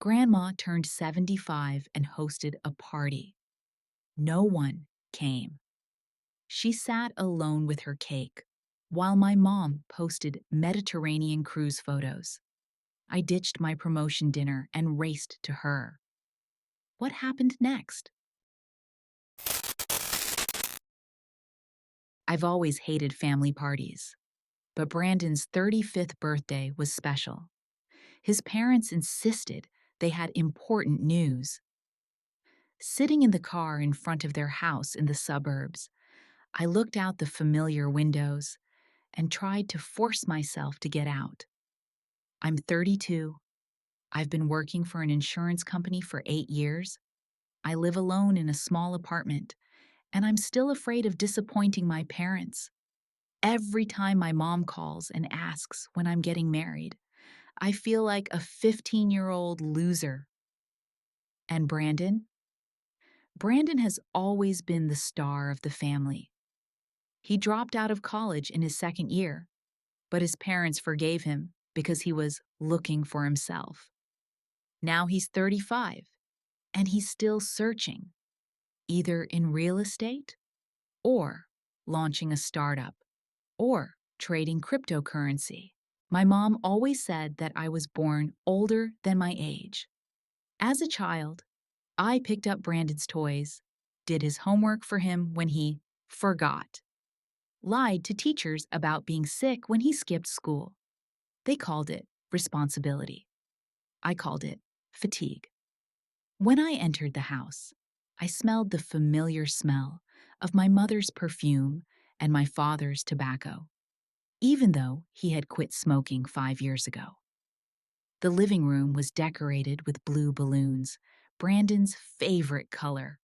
Grandma turned 75 and hosted a party. No one came. She sat alone with her cake, while my mom posted Mediterranean cruise photos. I ditched my promotion dinner and raced to her. What happened next? I've always hated family parties, but Brandon's 35th birthday was special. His parents insisted they had important news. Sitting in the car in front of their house in the suburbs, I looked out the familiar windows and tried to force myself to get out. I'm 32. I've been working for an insurance company for 8 years. I live alone in a small apartment, and I'm still afraid of disappointing my parents. Every time my mom calls and asks when I'm getting married, I feel like a 15-year-old loser. And Brandon? Brandon has always been the star of the family. He dropped out of college in his second year, but his parents forgave him because he was looking for himself. Now he's 35, and he's still searching, either in real estate, or launching a startup, or trading cryptocurrency. My mom always said that I was born older than my age. As a child, I picked up Brandon's toys, did his homework for him when he forgot, lied to teachers about being sick when he skipped school. They called it responsibility. I called it fatigue. When I entered the house, I smelled the familiar smell of my mother's perfume and my father's tobacco, even though he had quit smoking 5 years ago. The living room was decorated with blue balloons, Brandon's favorite color.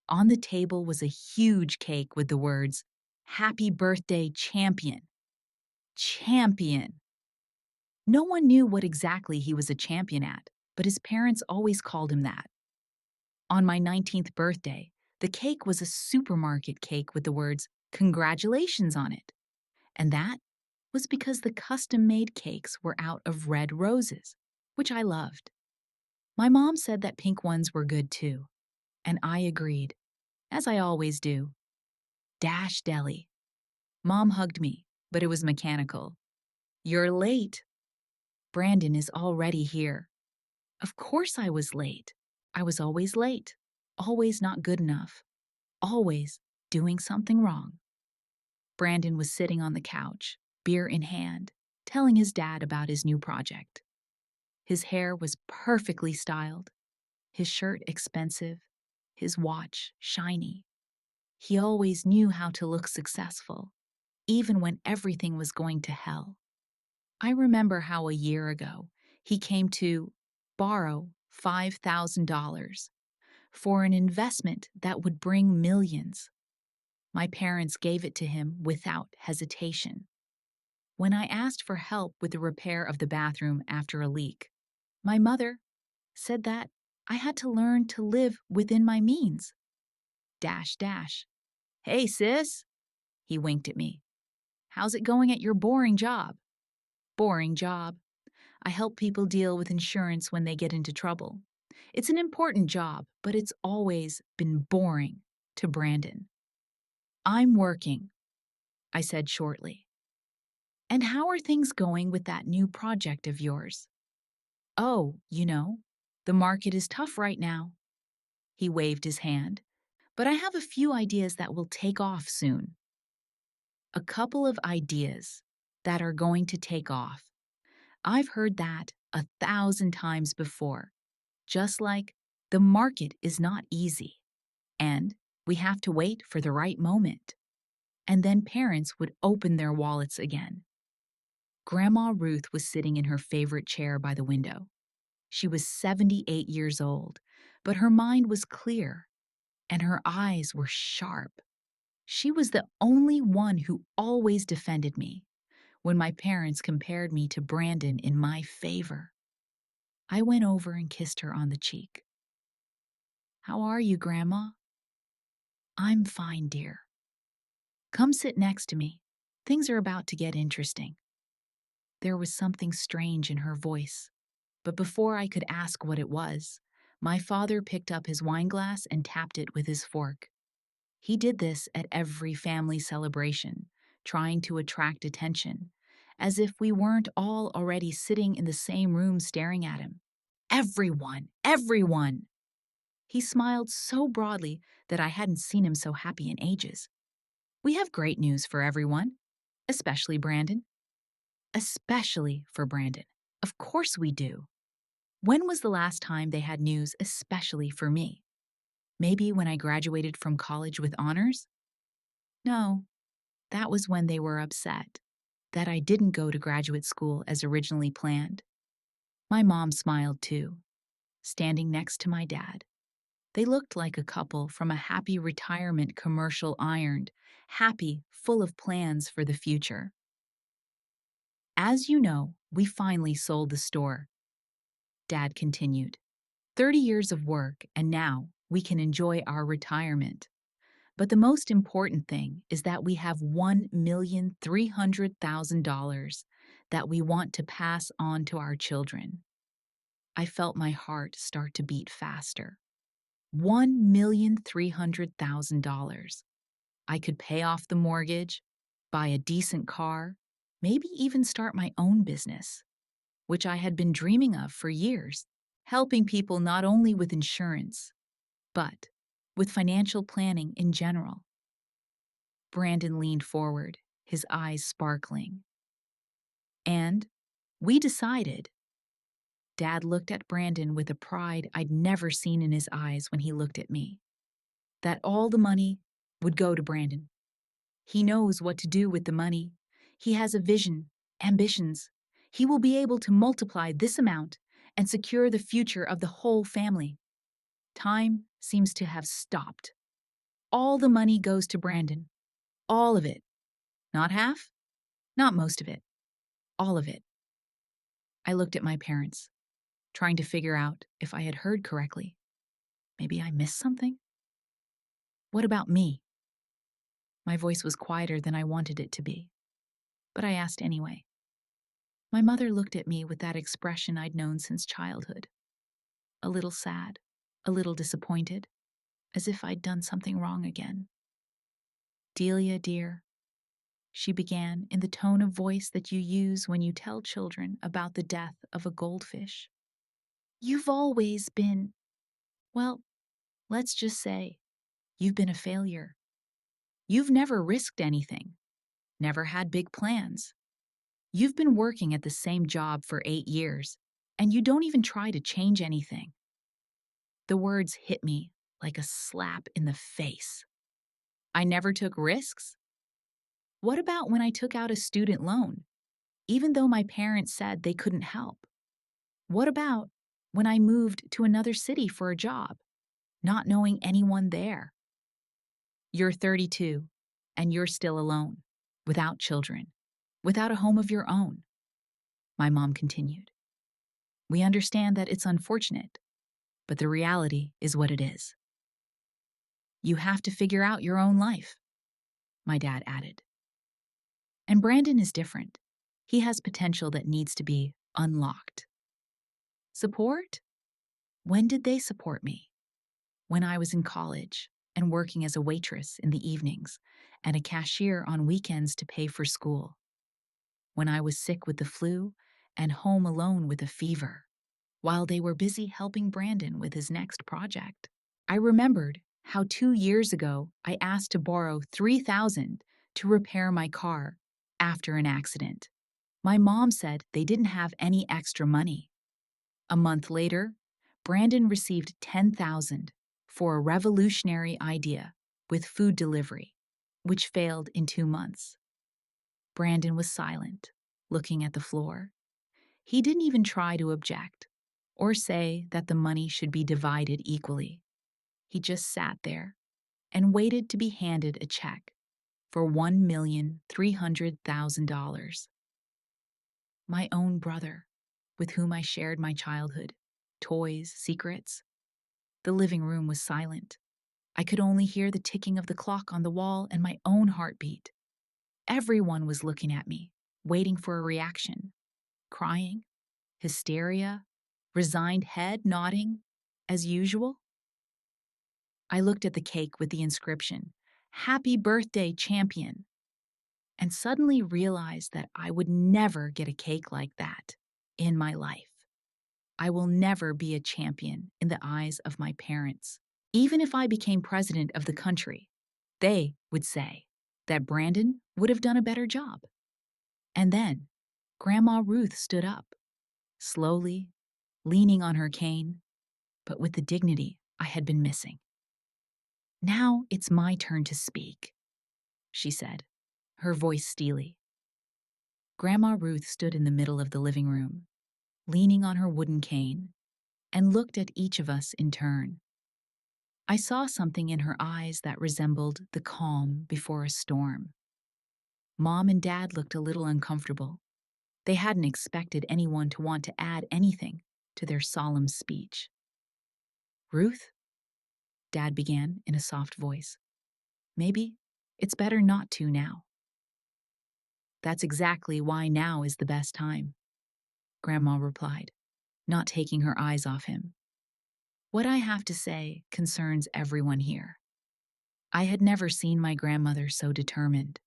On the table was a huge cake with the words, "Happy Birthday, Champion." Champion! No one knew what exactly he was a champion at, but his parents always called him that. On my 19th birthday, the cake was a supermarket cake with the words, "Congratulations" on it. And that was because the custom-made cakes were out of red roses, which I loved. My mom said that pink ones were good too, and I agreed, as I always do. Dash Deli. Mom hugged me, but it was mechanical. "You're late." Brandon is already here. Of course I was late. I was always late, always not good enough, always doing something wrong. Brandon was sitting on the couch, beer in hand, telling his dad about his new project. His hair was perfectly styled, his shirt expensive, his watch shiny. He always knew how to look successful, even when everything was going to hell. I remember how a year ago he came to borrow $5,000 for an investment that would bring millions. My parents gave it to him without hesitation. When I asked for help with the repair of the bathroom after a leak, my mother said that I had to learn to live within my means. Dash, dash. "Hey, sis," he winked at me. "How's it going at your boring job?" Boring job. I help people deal with insurance when they get into trouble. It's an important job, but it's always been boring to Brandon. "I'm working," I said shortly. "And how are things going with that new project of yours?" "Oh, the market is tough right now." He waved his hand. "But I have a few ideas that will take off soon." A couple of ideas that are going to take off. I've heard that 1,000 times before. Just like the market is not easy, and we have to wait for the right moment. And then parents would open their wallets again. Grandma Ruth was sitting in her favorite chair by the window. She was 78 years old, but her mind was clear, and her eyes were sharp. She was the only one who always defended me when my parents compared me to Brandon in my favor. I went over and kissed her on the cheek. "How are you, Grandma?" "I'm fine, dear." "Come sit next to me. Things are about to get interesting." There was something strange in her voice, But before I could ask what it was, my father picked up his wine glass and tapped it with his fork. He did this at every family celebration, trying to attract attention, as if we weren't all already sitting in the same room staring at him. Everyone, everyone! He smiled so broadly that I hadn't seen him so happy in ages. We have great news for everyone, especially Brandon. Especially for Brandon. Of course we do. When was the last time they had news especially for me? Maybe when I graduated from college with honors? No, that was when they were upset that I didn't go to graduate school as originally planned. My mom smiled too, standing next to my dad. They looked like a couple from a happy retirement commercial ironed, happy, full of plans for the future. As you know, we finally sold the store, Dad continued. 30 years of work, and now we can enjoy our retirement. But the most important thing is that we have $1,300,000 that we want to pass on to our children. I felt my heart start to beat faster. $1,300,000. I could pay off the mortgage, buy a decent car, maybe even start my own business, which I had been dreaming of for years, helping people not only with insurance, but with financial planning in general. Brandon leaned forward, his eyes sparkling. And we decided. Dad looked at Brandon with a pride I'd never seen in his eyes when he looked at me. That all the money would go to Brandon. He knows what to do with the money. He has a vision, ambitions. He will be able to multiply this amount and secure the future of the whole family. Time seems to have stopped. All the money goes to Brandon. All of it. Not half, not most of it. All of it. I looked at my parents, trying to figure out if I had heard correctly. Maybe I missed something? What about me? My voice was quieter than I wanted it to be, but I asked anyway. My mother looked at me with that expression I'd known since childhood. A little sad, a little disappointed, as if I'd done something wrong again. Delia, dear, she began in the tone of voice that you use when you tell children about the death of a goldfish. You've always been, well, let's just say, you've been a failure. You've never risked anything, never had big plans. You've been working at the same job for 8 years, and you don't even try to change anything. The words hit me like a slap in the face. I never took risks? What about when I took out a student loan, even though my parents said they couldn't help? What about when I moved to another city for a job, not knowing anyone there? You're 32, and you're still alone, without children, without a home of your own. My mom continued. We understand that it's unfortunate, but the reality is what it is. You have to figure out your own life, my dad added. And Brandon is different. He has potential that needs to be unlocked. Support? When did they support me? When I was in college and working as a waitress in the evenings and a cashier on weekends to pay for school. When I was sick with the flu and home alone with a fever, while they were busy helping Brandon with his next project. I remembered how 2 years ago I asked to borrow $3,000 to repair my car after an accident. My mom said they didn't have any extra money. A month later, Brandon received $10,000 for a revolutionary idea with food delivery, which failed in 2 months. Brandon was silent, looking at the floor. He didn't even try to object or say that the money should be divided equally. He just sat there and waited to be handed a check for $1,300,000. My own brother, with whom I shared my childhood, toys, secrets. The living room was silent. I could only hear the ticking of the clock on the wall and my own heartbeat. Everyone was looking at me, waiting for a reaction. Crying, hysteria, resigned head nodding, as usual. I looked at the cake with the inscription, "Happy Birthday, Champion," and suddenly realized that I would never get a cake like that in my life. I will never be a champion in the eyes of my parents. Even if I became president of the country, they would say that Brandon would have done a better job. And then Grandma Ruth stood up, slowly, leaning on her cane, but with the dignity I had been missing. "Now it's my turn to speak," she said, her voice steely. Grandma Ruth stood in the middle of the living room, leaning on her wooden cane, and looked at each of us in turn. I saw something in her eyes that resembled the calm before a storm. Mom and Dad looked a little uncomfortable. They hadn't expected anyone to want to add anything to their solemn speech. "Ruth," Dad began in a soft voice, "maybe it's better not to now." "That's exactly why now is the best time," Grandma replied, not taking her eyes off him. "What I have to say concerns everyone here." I had never seen my grandmother so determined.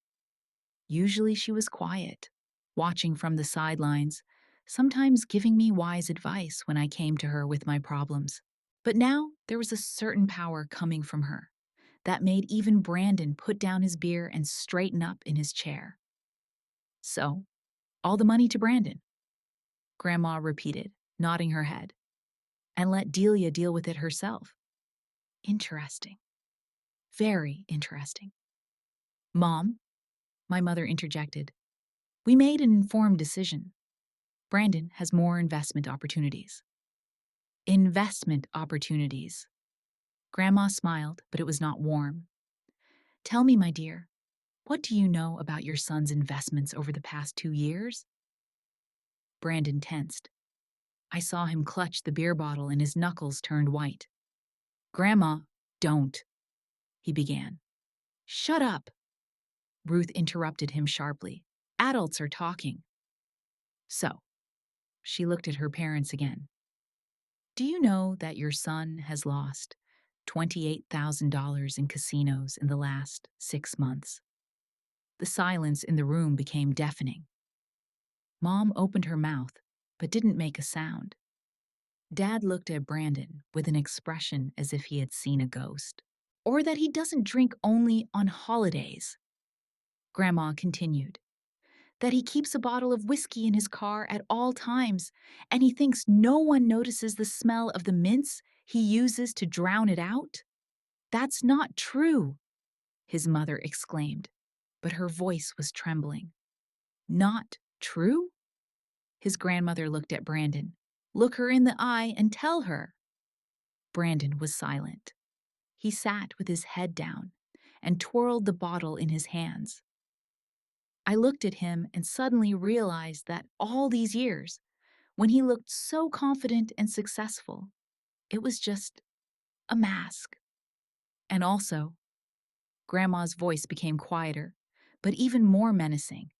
Usually she was quiet, watching from the sidelines, sometimes giving me wise advice when I came to her with my problems. But now there was a certain power coming from her that made even Brandon put down his beer and straighten up in his chair. "So, all the money to Brandon," Grandma repeated, nodding her head, "and let Delia deal with it herself." Interesting. Very interesting. "Mom," my mother interjected, "we made an informed decision. Brandon has more investment opportunities." Investment opportunities. Grandma smiled, but it was not warm. "Tell me, my dear, what do you know about your son's investments over the past 2 years?" Brandon tensed. I saw him clutch the beer bottle and his knuckles turned white. "Grandma, don't," he began. "Shut up," Ruth interrupted him sharply. "Adults are talking." "So," she looked at her parents again, "do you know that your son has lost $28,000 in casinos in the last 6 months?" The silence in the room became deafening. Mom opened her mouth, but didn't make a sound. Dad looked at Brandon with an expression as if he had seen a ghost. "Or that he doesn't drink only on holidays," Grandma continued. "That he keeps a bottle of whiskey in his car at all times, and he thinks no one notices the smell of the mints he uses to drown it out." "That's not true," his mother exclaimed, but her voice was trembling. "Not true?" His grandmother looked at Brandon. "Look her in the eye and tell her." Brandon was silent. He sat with his head down and twirled the bottle in his hands. I looked at him and suddenly realized that all these years, when he looked so confident and successful, it was just a mask. And also, Grandma's voice became quieter, but even more menacing.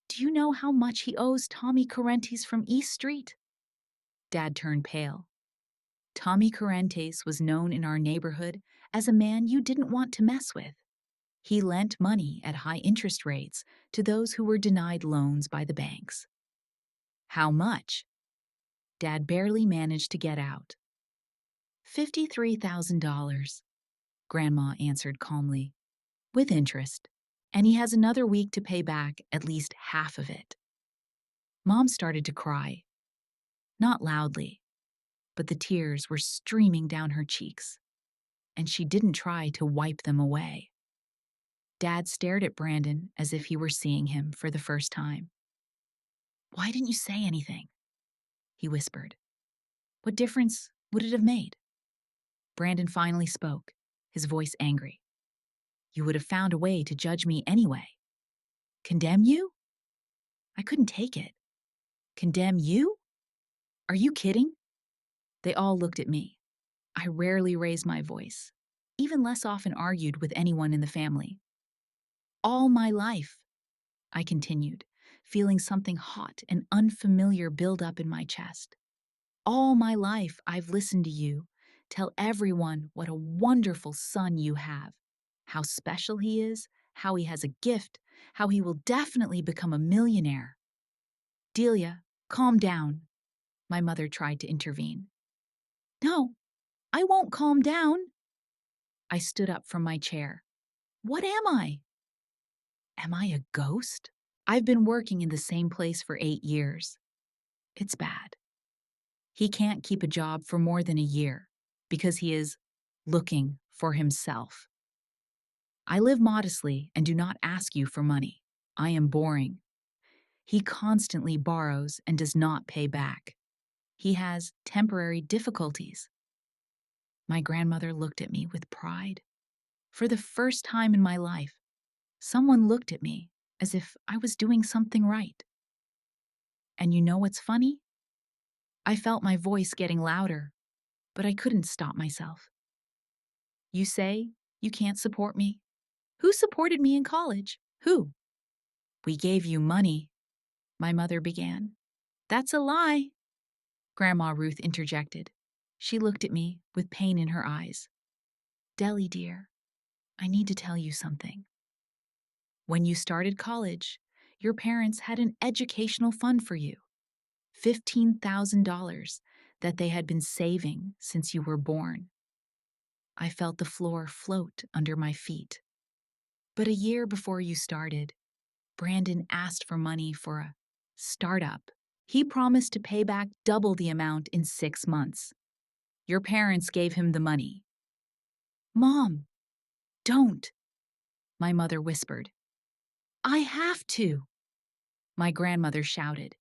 "Do you know how much he owes Tommy Correntes from East Street?" Dad turned pale. Tommy Correntes was known in our neighborhood as a man you didn't want to mess with. He lent money at high interest rates to those who were denied loans by the banks. "How much?" Dad barely managed to get out. $53,000, Grandma answered calmly, "with interest, and he has another week to pay back at least half of it." Mom started to cry. Not loudly, but the tears were streaming down her cheeks, and she didn't try to wipe them away. Dad stared at Brandon as if he were seeing him for the first time. "Why didn't you say anything?" he whispered. "What difference would it have made?" Brandon finally spoke, his voice angry. "You would have found a way to judge me anyway." "Condemn you?" I couldn't take it. "Condemn you? Are you kidding?" They all looked at me. I rarely raised my voice, even less often argued with anyone in the family. "All my life," I continued, feeling something hot and unfamiliar build up in my chest. All my life, I've listened to you tell everyone what a wonderful son you have, how special he is, how he has a gift, how he will definitely become a millionaire. Delia, calm down. My mother tried to intervene. No, I won't calm down. I stood up from my chair. What am I? Am I a ghost? I've been working in the same place for 8 years. It's bad. He can't keep a job for more than a year because he is looking for himself. I live modestly and do not ask you for money. I am boring. He constantly borrows and does not pay back. He has temporary difficulties. My grandmother looked at me with pride. For the first time in my life, someone looked at me as if I was doing something right. And you know what's funny? I felt my voice getting louder, but I couldn't stop myself. You say you can't support me? Who supported me in college? Who? We gave you money, my mother began. That's a lie, Grandma Ruth interjected. She looked at me with pain in her eyes. Deli, dear, I need to tell you something. When you started college, your parents had an educational fund for you, $15,000 that they had been saving since you were born. I felt the floor float under my feet. But a year before you started, Brandon asked for money for a startup. He promised to pay back double the amount in 6 months. Your parents gave him the money. Mom, don't, my mother whispered. I have to, my grandmother shouted.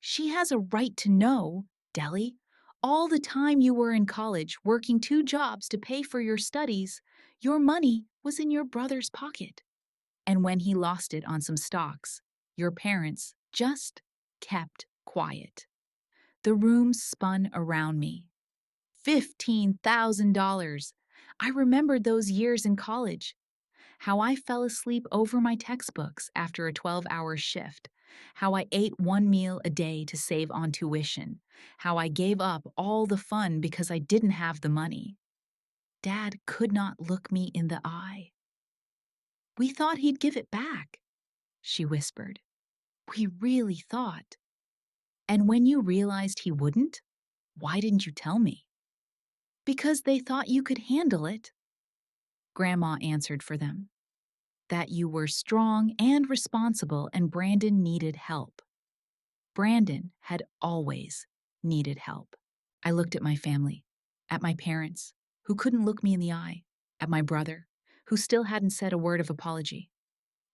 She has a right to know, Deli. All the time you were in college working 2 jobs to pay for your studies, your money was in your brother's pocket. And when he lost it on some stocks, your parents just kept quiet. The room spun around me. $15,000. I remembered those years in college. How I fell asleep over my textbooks after a 12-hour shift. How I ate one meal a day to save on tuition. How I gave up all the fun because I didn't have the money. Dad could not look me in the eye. We thought he'd give it back, she whispered. We really thought. And when you realized he wouldn't, why didn't you tell me? Because they thought you could handle it. Grandma answered for them. That you were strong and responsible and Brandon needed help. Brandon had always needed help. I looked at my family, at my parents, who couldn't look me in the eye, at my brother, who still hadn't said a word of apology.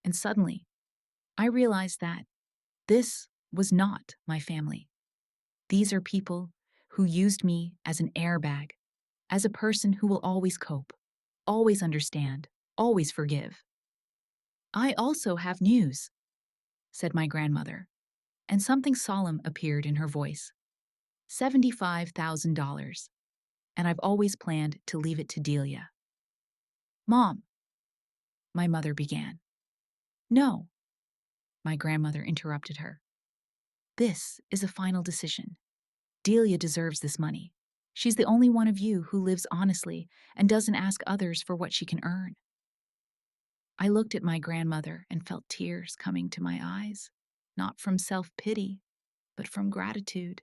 And suddenly, I realized that this was not my family. These are people who used me as an airbag, as a person who will always cope, always understand, always forgive. I also have news, said my grandmother, and something solemn appeared in her voice. $75,000, and I've always planned to leave it to Delia. Mom, my mother began. No, my grandmother interrupted her. This is a final decision. Delia deserves this money. She's the only one of you who lives honestly and doesn't ask others for what she can earn. I looked at my grandmother and felt tears coming to my eyes, not from self-pity, but from gratitude.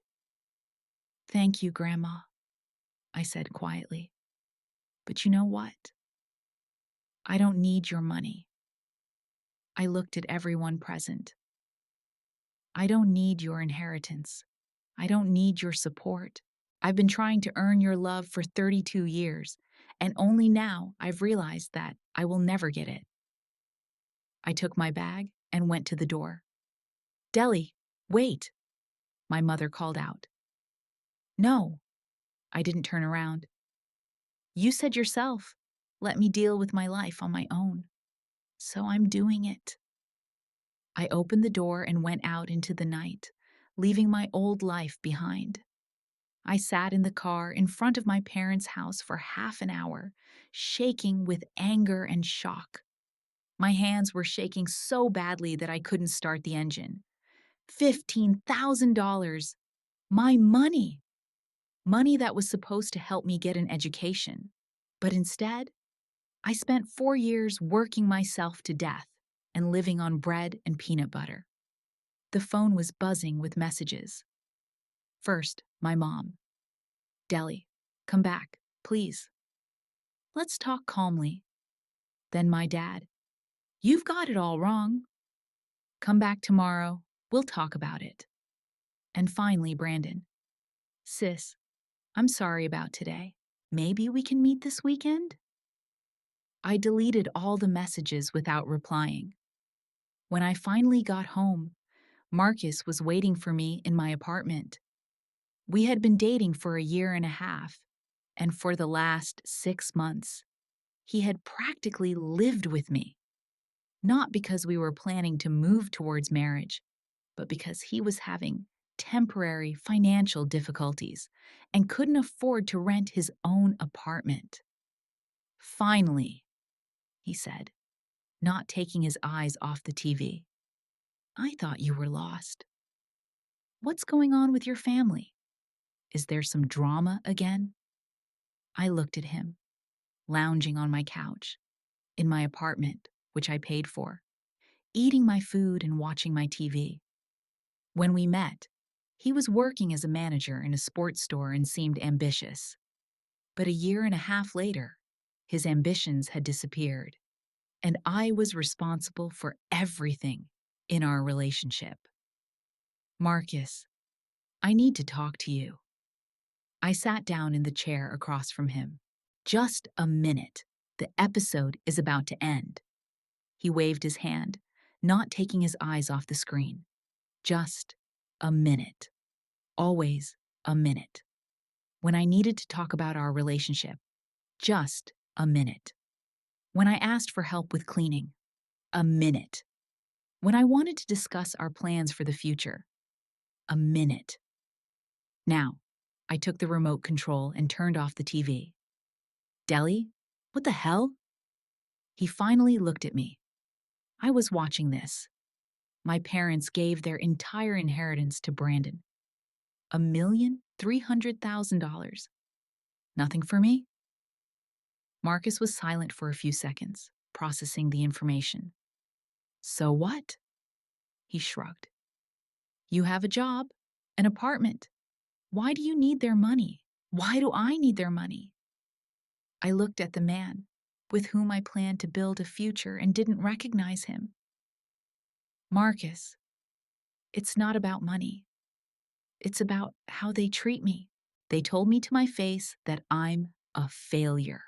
Thank you, Grandma, I said quietly. But you know what? I don't need your money. I looked at everyone present. I don't need your inheritance. I don't need your support. I've been trying to earn your love for 32 years, and only now I've realized that I will never get it. I took my bag and went to the door. Deli, wait, my mother called out. No, I didn't turn around. You said yourself, let me deal with my life on my own. So I'm doing it. I opened the door and went out into the night, leaving my old life behind. I sat in the car in front of my parents' house for half an hour, shaking with anger and shock. My hands were shaking so badly that I couldn't start the engine. $15,000. My money. money that was supposed to help me get an education. But instead, I spent 4 years working myself to death and living on bread and peanut butter. The phone was buzzing with messages. First, my mom. Deli, come back, please. Let's talk calmly. Then my dad. You've got it all wrong. Come back tomorrow. We'll talk about it. And finally, Brandon. Sis, I'm sorry about today. Maybe we can meet this weekend? I deleted all the messages without replying. When I finally got home, Marcus was waiting for me in my apartment. We had been dating for a year and a half, and for the last 6 months, he had practically lived with me. Not because we were planning to move towards marriage, but because he was having temporary financial difficulties and couldn't afford to rent his own apartment. Finally, he said, not taking his eyes off the TV. I thought you were lost. What's going on with your family? Is there some drama again? I looked at him, lounging on my couch, in my apartment, which I paid for, eating my food and watching my TV. When we met, he was working as a manager in a sports store and seemed ambitious. But a year and a half later, his ambitions had disappeared, and I was responsible for everything in our relationship. Marcus, I need to talk to you. I sat down in the chair across from him. Just a minute. The episode is about to end. He waved his hand, not taking his eyes off the screen. Just a minute. Always a minute. When I needed to talk about our relationship, just a minute. When I asked for help with cleaning, a minute. When I wanted to discuss our plans for the future, a minute. Now, I took the remote control and turned off the TV. Deli, what the hell? He finally looked at me. I was watching this. My parents gave their entire inheritance to Brandon. $1,300,000. Nothing for me? Marcus was silent for a few seconds, processing the information. So what? He shrugged. You have a job, an apartment. Why do you need their money? Why do I need their money? I looked at the man with whom I planned to build a future and didn't recognize him. Marcus, it's not about money. It's about how they treat me. They told me to my face that I'm a failure.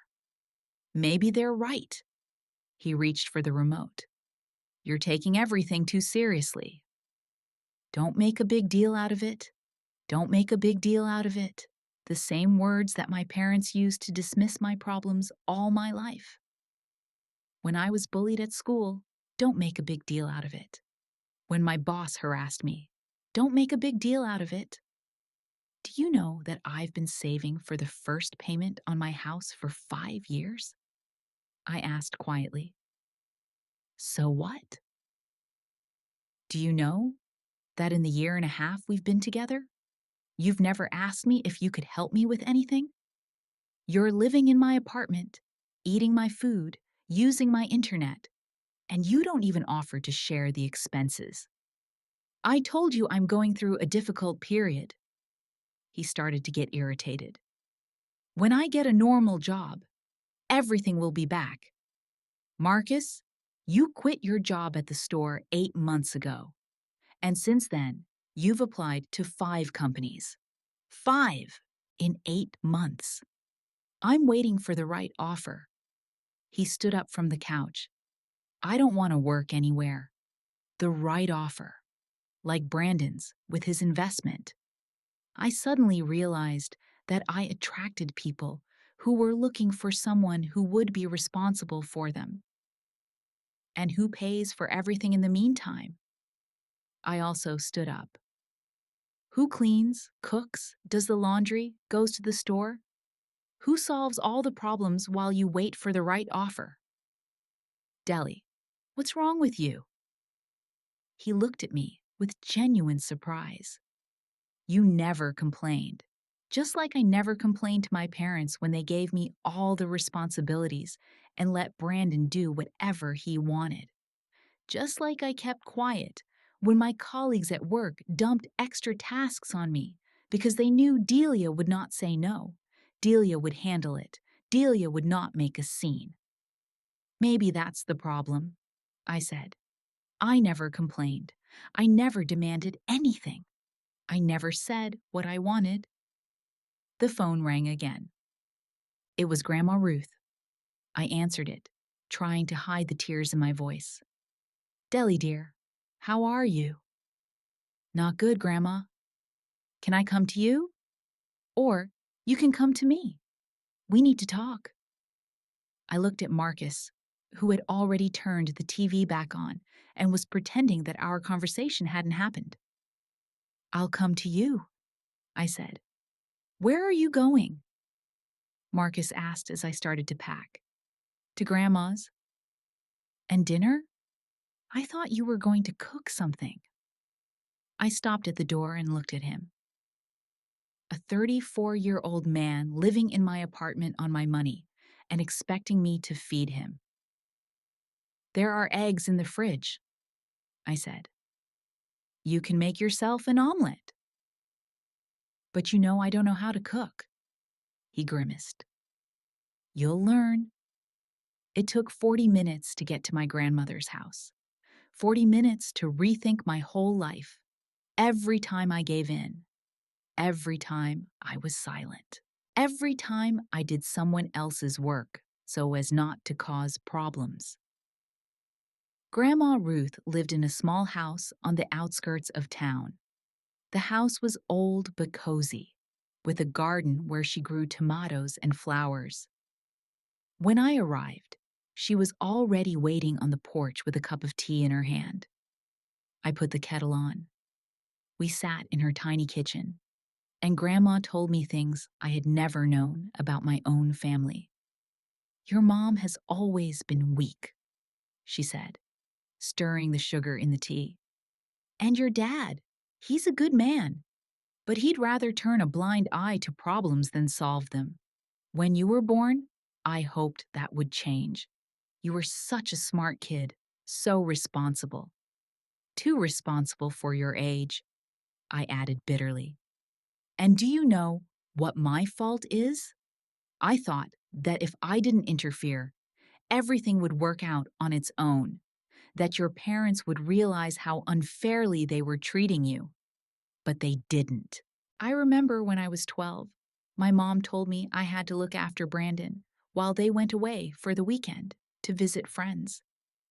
Maybe they're right. He reached for the remote. You're taking everything too seriously. Don't make a big deal out of it. Don't make a big deal out of it. The same words that my parents used to dismiss my problems all my life. When I was bullied at school, don't make a big deal out of it. When my boss harassed me, don't make a big deal out of it. Do you know that I've been saving for the first payment on my house for 5 years? I asked quietly. So what? Do you know that in the year and a half we've been together, you've never asked me if you could help me with anything? You're living in my apartment, eating my food, using my internet, and you don't even offer to share the expenses. I told you I'm going through a difficult period. He started to get irritated. When I get a normal job, everything will be back. Marcus, you quit your job at the store 8 months ago. And since then, you've applied to 5 companies. 5 in 8 months. I'm waiting for the right offer. He stood up from the couch. I don't want to work anywhere. The right offer. Like Brandon's with his investment. I suddenly realized that I attracted people who were looking for someone who would be responsible for them. And who pays for everything in the meantime? I also stood up. Who cleans, cooks, does the laundry, goes to the store? Who solves all the problems while you wait for the right offer? Deli, what's wrong with you? He looked at me with genuine surprise. You never complained. Just like I never complained to my parents when they gave me all the responsibilities and let Brandon do whatever he wanted. Just like I kept quiet when my colleagues at work dumped extra tasks on me because they knew Delia would not say no. Delia would handle it. Delia would not make a scene. Maybe that's the problem, I said. I never complained. I never demanded anything. I never said what I wanted. The phone rang again. It was Grandma Ruth. I answered it, trying to hide the tears in my voice. Deli dear, how are you? Not good, Grandma. Can I come to you? Or you can come to me. We need to talk. I looked at Marcus, who had already turned the TV back on and was pretending that our conversation hadn't happened. I'll come to you, I said. Where are you going? Marcus asked as I started to pack. To Grandma's. And dinner? I thought you were going to cook something. I stopped at the door and looked at him. A 34-year-old man living in my apartment on my money and expecting me to feed him. There are eggs in the fridge, I said. You can make yourself an omelet. But you know I don't know how to cook. He grimaced. You'll learn. It took 40 minutes to get to my grandmother's house. 40 minutes to rethink my whole life. Every time I gave in. Every time I was silent. Every time I did someone else's work so as not to cause problems. Grandma Ruth lived in a small house on the outskirts of town. The house was old but cozy, with a garden where she grew tomatoes and flowers. When I arrived, she was already waiting on the porch with a cup of tea in her hand. I put the kettle on. We sat in her tiny kitchen, and Grandma told me things I had never known about my own family. Your mom has always been weak, she said, stirring the sugar in the tea. And your dad, he's a good man, but he'd rather turn a blind eye to problems than solve them. When you were born, I hoped that would change. You were such a smart kid, so responsible. Too responsible for your age, I added bitterly. And do you know what my fault is? I thought that if I didn't interfere, everything would work out on its own, that your parents would realize how unfairly they were treating you. But they didn't. I remember when I was 12, my mom told me I had to look after Brandon while they went away for the weekend to visit friends.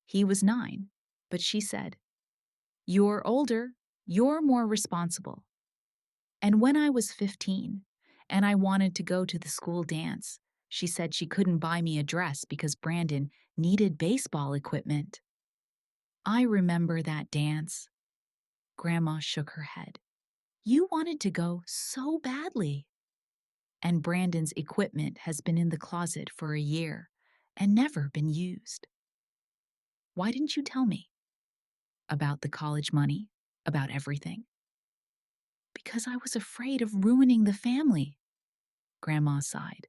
He was 9, but she said, "You're older, you're more responsible." And when I was 15 and I wanted to go to the school dance, she said she couldn't buy me a dress because Brandon needed baseball equipment. I remember that dance. Grandma shook her head. You wanted to go so badly. And Brandon's equipment has been in the closet for a year and never been used. Why didn't you tell me? About the college money, about everything. Because I was afraid of ruining the family. Grandma sighed.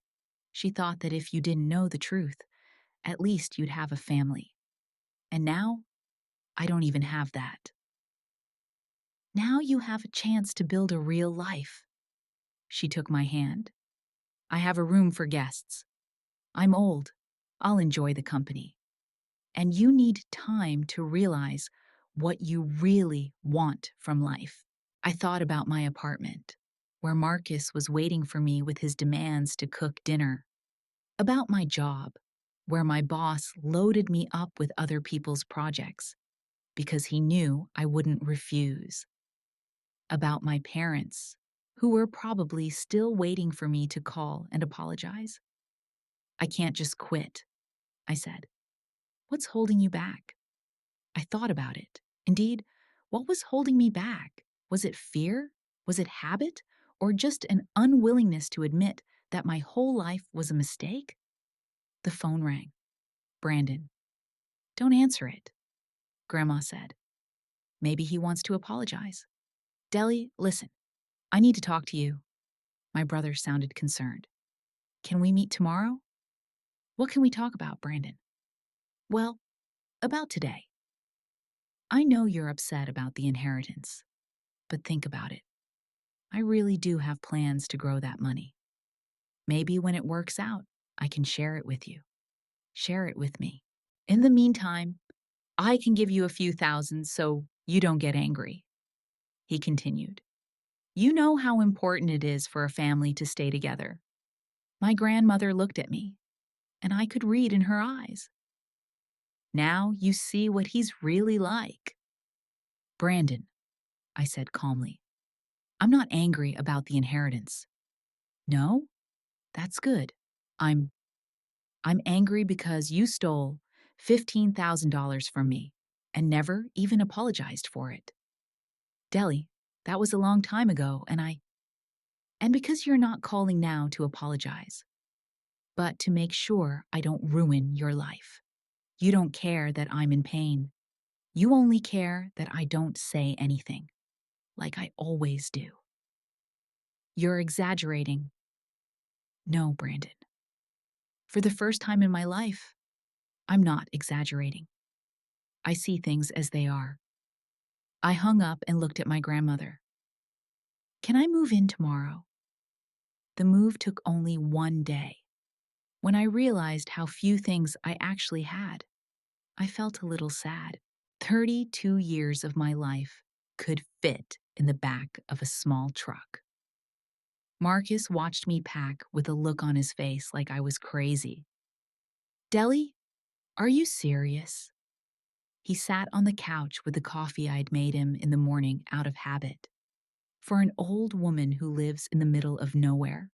She thought that if you didn't know the truth, at least you'd have a family. And now, I don't even have that. Now you have a chance to build a real life. She took my hand. I have a room for guests. I'm old. I'll enjoy the company. And you need time to realize what you really want from life. I thought about my apartment, where Marcus was waiting for me with his demands to cook dinner. About my job, where my boss loaded me up with other people's projects because he knew I wouldn't refuse. About my parents, who were probably still waiting for me to call and apologize. I can't just quit, I said. What's holding you back? I thought about it. Indeed, what was holding me back? Was it fear? Was it habit? Or just an unwillingness to admit that my whole life was a mistake? The phone rang. Brandon. Don't answer it, Grandma said. Maybe he wants to apologize. Deli, listen. I need to talk to you. My brother sounded concerned. Can we meet tomorrow? What can we talk about, Brandon? Well, about today. I know you're upset about the inheritance, but think about it. I really do have plans to grow that money. Maybe when it works out, I can share it with you. Share it with me. In the meantime, I can give you a few thousand so you don't get angry, he continued. You know how important it is for a family to stay together. My grandmother looked at me, and I could read in her eyes. Now you see what he's really like. Brandon, I said calmly, I'm not angry about the inheritance. No? That's good. I'm I'm angry because you stole $15,000 from me and never even apologized for it. Deli, that was a long time ago, and because you're not calling now to apologize, but to make sure I don't ruin your life. You don't care that I'm in pain. You only care that I don't say anything, like I always do. You're exaggerating. No, Brandon. For the first time in my life, I'm not exaggerating. I see things as they are. I hung up and looked at my grandmother. Can I move in tomorrow? The move took only one day. When I realized how few things I actually had, I felt a little sad. 32 years of my life could fit in the back of a small truck. Marcus watched me pack with a look on his face like I was crazy. Deli, are you serious? He sat on the couch with the coffee I'd made him in the morning out of habit. For an old woman who lives in the middle of nowhere.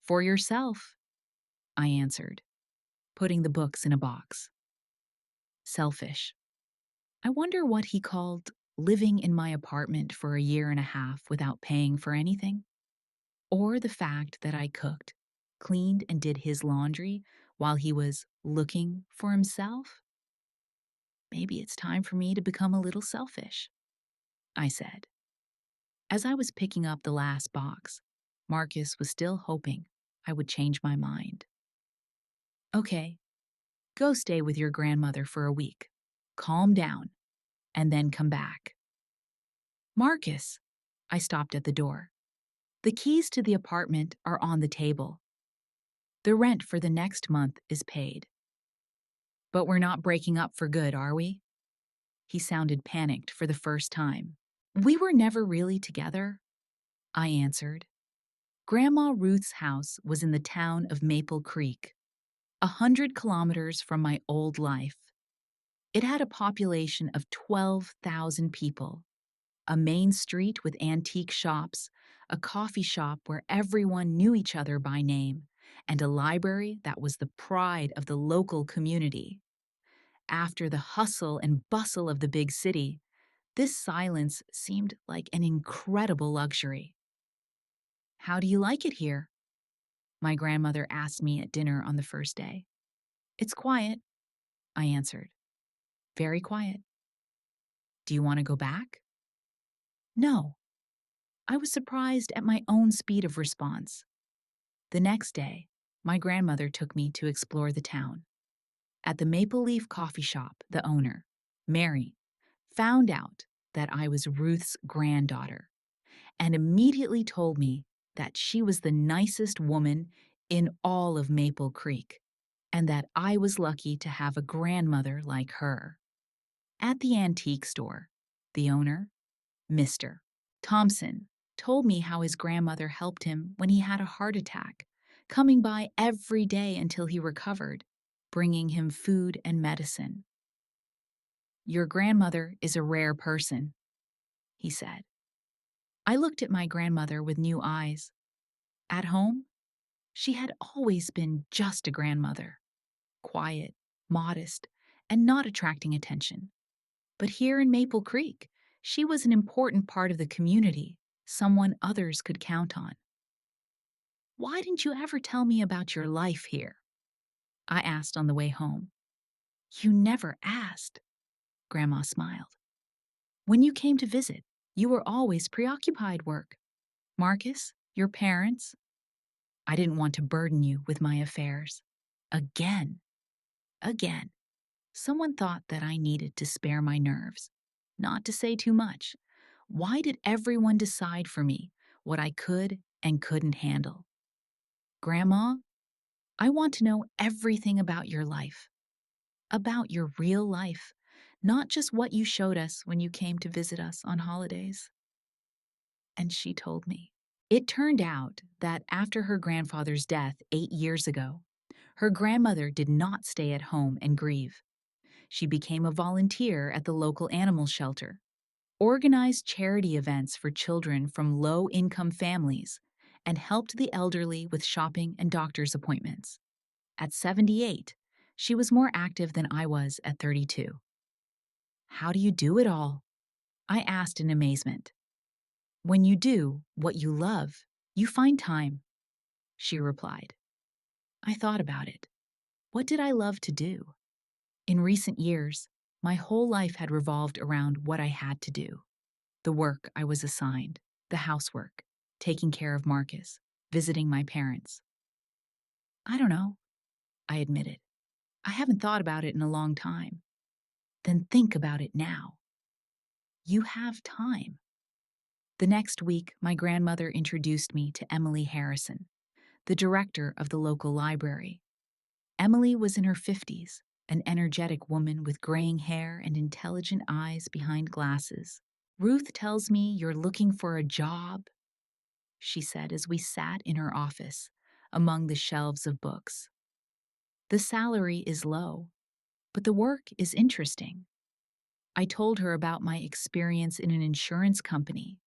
For yourself, I answered, putting the books in a box. Selfish. I wonder what he called living in my apartment for a year and a half without paying for anything? Or the fact that I cooked, cleaned, and did his laundry while he was looking for himself? Maybe it's time for me to become a little selfish, I said. As I was picking up the last box, Marcus was still hoping I would change my mind. Okay, go stay with your grandmother for a week. Calm down, and then come back. Marcus, I stopped at the door. The keys to the apartment are on the table. The rent for the next month is paid. But we're not breaking up for good, are we? He sounded panicked for the first time. We were never really together, I answered. Grandma Ruth's house was in the town of Maple Creek, 100 kilometers from my old life. It had a population of 12,000 people, a main street with antique shops, a coffee shop where everyone knew each other by name, and a library that was the pride of the local community. After the hustle and bustle of the big city, this silence seemed like an incredible luxury. How do you like it here? My grandmother asked me at dinner on the first day. It's quiet, I answered. Very quiet. Do you want to go back? No. I was surprised at my own speed of response. The next day, my grandmother took me to explore the town. At the Maple Leaf coffee shop, the owner, Mary, found out that I was Ruth's granddaughter and immediately told me that she was the nicest woman in all of Maple Creek and that I was lucky to have a grandmother like her. At the antique store, the owner, Mr. Thompson, told me how his grandmother helped him when he had a heart attack, coming by every day until he recovered, bringing him food and medicine. Your grandmother is a rare person, he said. I looked at my grandmother with new eyes. At home, she had always been just a grandmother, quiet, modest, and not attracting attention. But here in Maple Creek, she was an important part of the community, someone others could count on. Why didn't you ever tell me about your life here? I asked on the way home. You never asked, Grandma smiled. When you came to visit, you were always preoccupied work. Marcus, Your parents? I didn't want to burden you with my affairs. Again. Again. Someone thought that I needed to spare my nerves. Not to say too much. Why did everyone decide for me what I could and couldn't handle? Grandma, I want to know everything about your life. About your real life, not just what you showed us when you came to visit us on holidays. And she told me. It turned out that after her grandfather's death 8 years ago, her grandmother did not stay at home and grieve. She became a volunteer at the local animal shelter, organized charity events for children from low income families, and helped the elderly with shopping and doctor's appointments. At 78, she was more active than I was at 32. How do you do it all? I asked in amazement. When you do what you love, you find time, she replied. I thought about it. What did I love to do? In recent years, my whole life had revolved around what I had to do. The work I was assigned, the housework, taking care of Marcus, visiting my parents. I don't know, I admitted. I haven't thought about it in a long time. Then think about it now. You have time. The next week, my grandmother introduced me to Emily Harrison, the director of the local library. Emily was in her 50s, an energetic woman with graying hair and intelligent eyes behind glasses. Ruth tells me you're looking for a job, she said as we sat in her office among the shelves of books. The salary is low, but the work is interesting. I told her about my experience in an insurance company,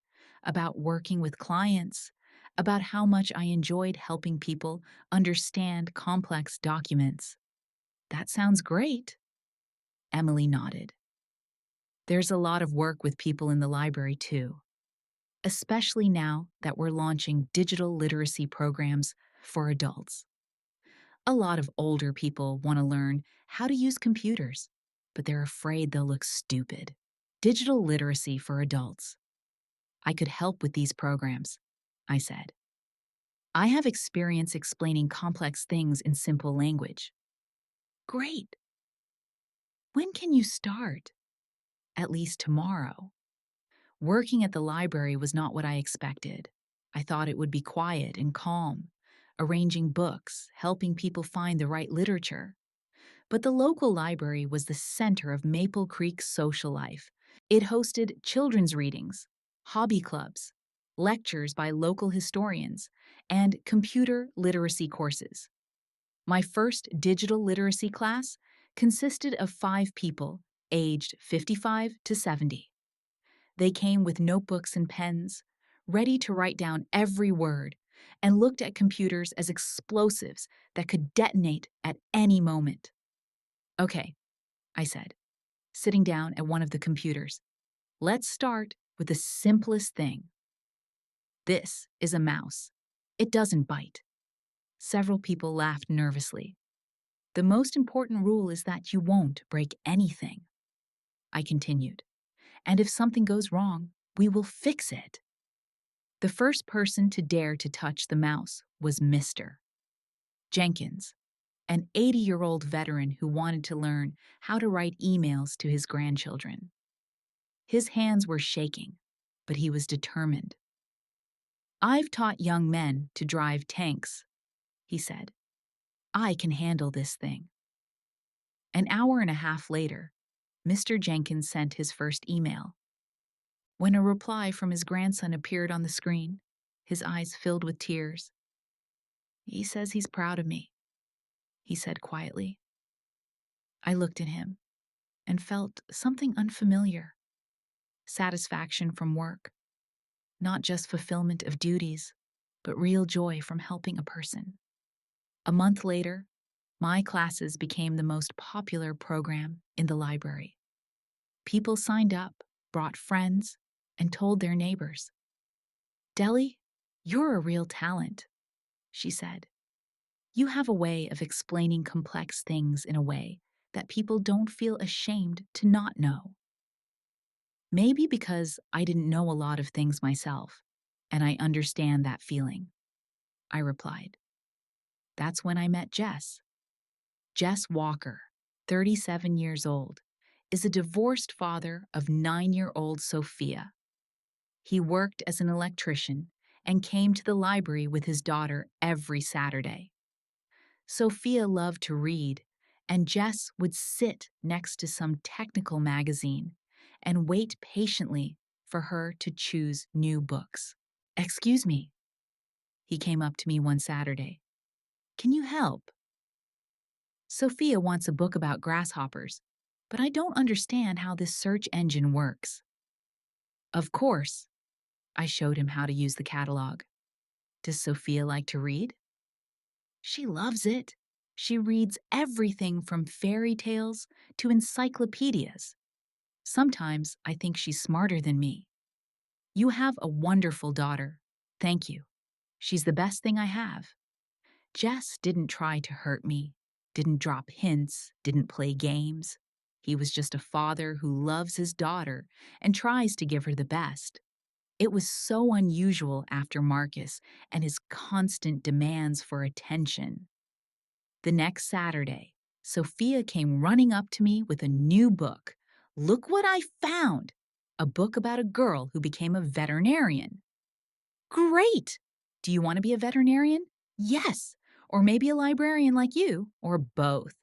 about working with clients, about how much I enjoyed helping people understand complex documents. That sounds great. Emily nodded. There's a lot of work with people in the library, too, especially now that we're launching digital literacy programs for adults. A lot of older people want to learn how to use computers, but they're afraid they'll look stupid. Digital literacy for adults. I could help with these programs, I said. I have experience explaining complex things in simple language. Great. When can you start? At least tomorrow. Working at the library was not what I expected. I thought it would be quiet and calm, arranging books, helping people find the right literature. But the local library was the center of Maple Creek's social life. It hosted children's readings, hobby clubs, lectures by local historians, and computer literacy courses. My first digital literacy class consisted of 5 people aged 55 to 70. They came with notebooks and pens, ready to write down every word, and looked at computers as explosives that could detonate at any moment. Okay, I said, sitting down at one of the computers. Let's start with the simplest thing. This is a mouse. It doesn't bite. Several people laughed nervously. The most important rule is that you won't break anything, I continued. And if something goes wrong, we will fix it. The first person to dare to touch the mouse was Mr. Jenkins, an 80-year-old veteran who wanted to learn how to write emails to his grandchildren. His hands were shaking, but he was determined. I've taught young men to drive tanks, he said. I can handle this thing. An hour and a half later, Mr. Jenkins sent his first email. When a reply from his grandson appeared on the screen, his eyes filled with tears. He says he's proud of me, he said quietly. I looked at him and felt something unfamiliar. Satisfaction from work. Not just fulfillment of duties, but real joy from helping a person. A month later, my classes became the most popular program in the library. People signed up, brought friends, and told their neighbors. Deli, you're a real talent, she said. You have a way of explaining complex things in a way that people don't feel ashamed to not know. Maybe because I didn't know a lot of things myself, And I understand that feeling, I replied. That's when I met Jess. Jess Walker, 37 years old, is a divorced father of 9-year-old Sophia. He worked as an electrician and came to the library with his daughter every Saturday. Sophia loved to read, and Jess would sit next to some technical magazine and wait patiently for her to choose new books. "Excuse me," he came up to me one Saturday. "Can you help? Sophia wants a book about grasshoppers, but I don't understand how this search engine works." Of course, I showed him how to use the catalog. Does Sophia like to read? She loves it. She reads everything from fairy tales to encyclopedias. Sometimes I think she's smarter than me. You have a wonderful daughter. Thank you. She's the best thing I have. Jess didn't try to hurt me, didn't drop hints, didn't play games. He was just a father who loves his daughter and tries to give her the best. It was so unusual after Marcus and his constant demands for attention. The next Saturday, Sophia came running up to me with a new book. "Look what I found! A book about a girl who became a veterinarian." "Great! Do you want to be a veterinarian?" "Yes, or maybe a librarian like you, or both."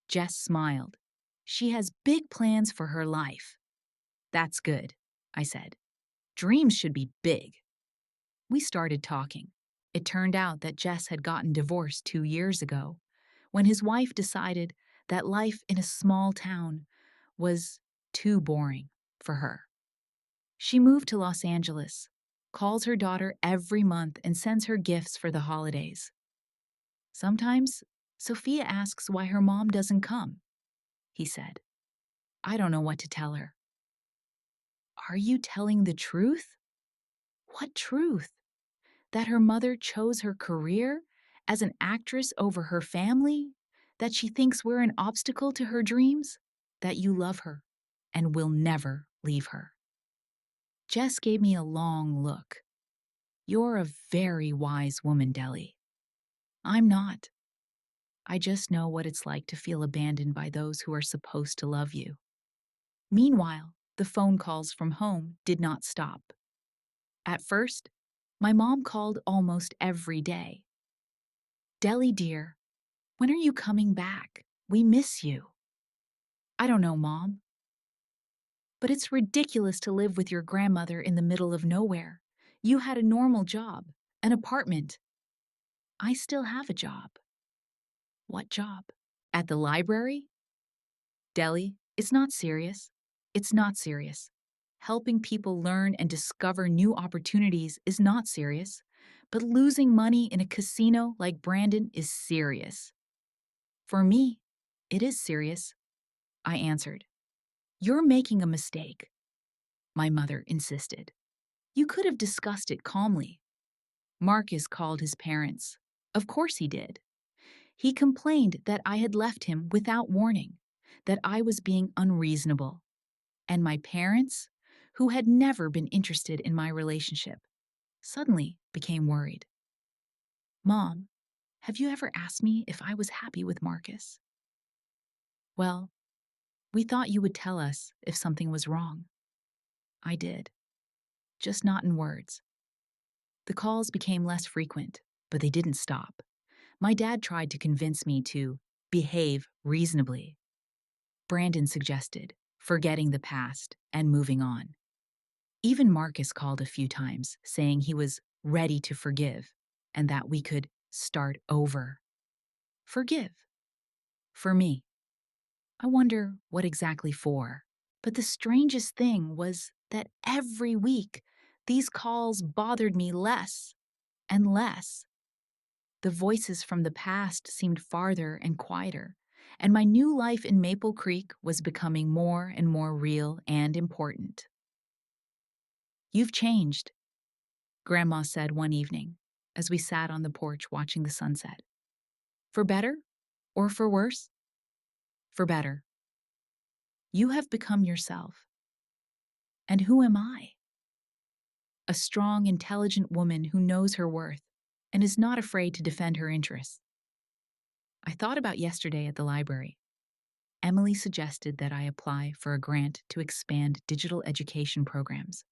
Jess smiled. She has big plans for her life. "That's good," I said. "Dreams should be big." We started talking. It turned out that Jess had gotten divorced 2 years ago, when his wife decided that life in a small town was too boring for her. She moved to Los Angeles, calls her daughter every month, and sends her gifts for the holidays. Sometimes, Sophia asks why her mom doesn't come, he said. I don't know what to tell her. Are you telling the truth? What truth? That her mother chose her career as an actress over her family? That she thinks we're an obstacle to her dreams? That you love her and will never leave her? Jess gave me a long look. You're a very wise woman, Deli. I'm not. I just know what it's like to feel abandoned by those who are supposed to love you. Meanwhile, the phone calls from home did not stop. At first, my mom called almost every day. Deli dear, when are you coming back? We miss you. I don't know, Mom. But it's ridiculous to live with your grandmother in the middle of nowhere. You had a normal job, an apartment. I still have a job. What job? At the library? Deli, it's not serious. It's not serious. Helping people learn and discover new opportunities is not serious, but losing money in a casino like Brandon is serious. For me, it is serious, I answered. You're making a mistake, my mother insisted. You could have discussed it calmly. Marcus called his parents. Of course he did. He complained that I had left him without warning, that I was being unreasonable. And my parents, who had never been interested in my relationship, suddenly became worried. Mom, have you ever asked me if I was happy with Marcus? Well, we thought you would tell us if something was wrong. I did, just not in words. The calls became less frequent, but they didn't stop. My dad tried to convince me to behave reasonably. Brandon suggested forgetting the past and moving on. Even Marcus called a few times, saying he was ready to forgive and that we could start over. Forgive. For me. I wonder what exactly for. But the strangest thing was that every week, these calls bothered me less and less. The voices from the past seemed farther and quieter, and my new life in Maple Creek was becoming more and more real and important. You've changed, Grandma said one evening as we sat on the porch watching the sunset. For better or for worse? For better. You have become yourself. And who am I? a strong, intelligent woman who knows her worth and is not afraid to defend her interests. I thought about yesterday at the library. Emily suggested that I apply for a grant to expand digital education programs.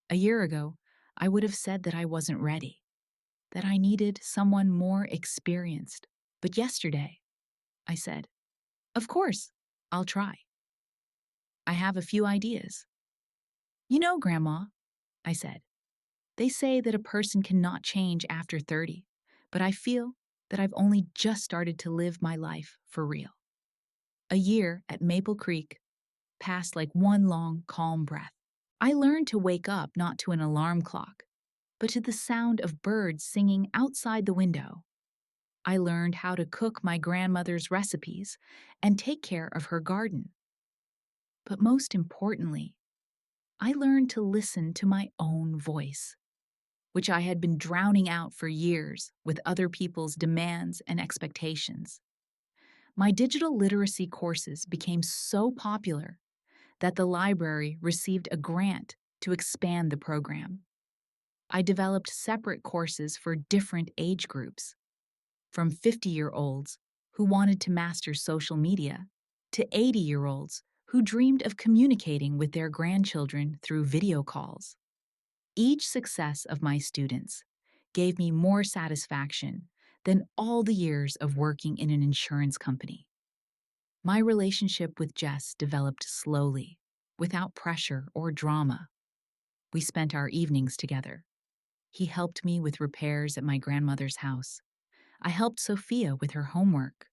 A year ago, I would have said that I wasn't ready, that I needed someone more experienced. But yesterday, I said, "Of course, I'll try. I have a few ideas." "You know, Grandma," I said, "they say that a person cannot change after 30, but I feel that I've only just started to live my life for real." A year at Maple Creek passed like one long, calm breath. I learned to wake up not to an alarm clock, but to the sound of birds singing outside the window. I learned how to cook my grandmother's recipes and take care of her garden. But most importantly, I learned to listen to my own voice, which I had been drowning out for years with other people's demands and expectations. My digital literacy courses became so popular that the library received a grant to expand the program. I developed separate courses for different age groups, from 50-year-olds who wanted to master social media to 80-year-olds who dreamed of communicating with their grandchildren through video calls. Each success of my students gave me more satisfaction than all the years of working in an insurance company. My relationship with Jess developed slowly, without pressure or drama. We spent our evenings together. He helped me with repairs at my grandmother's house. I helped Sophia with her homework.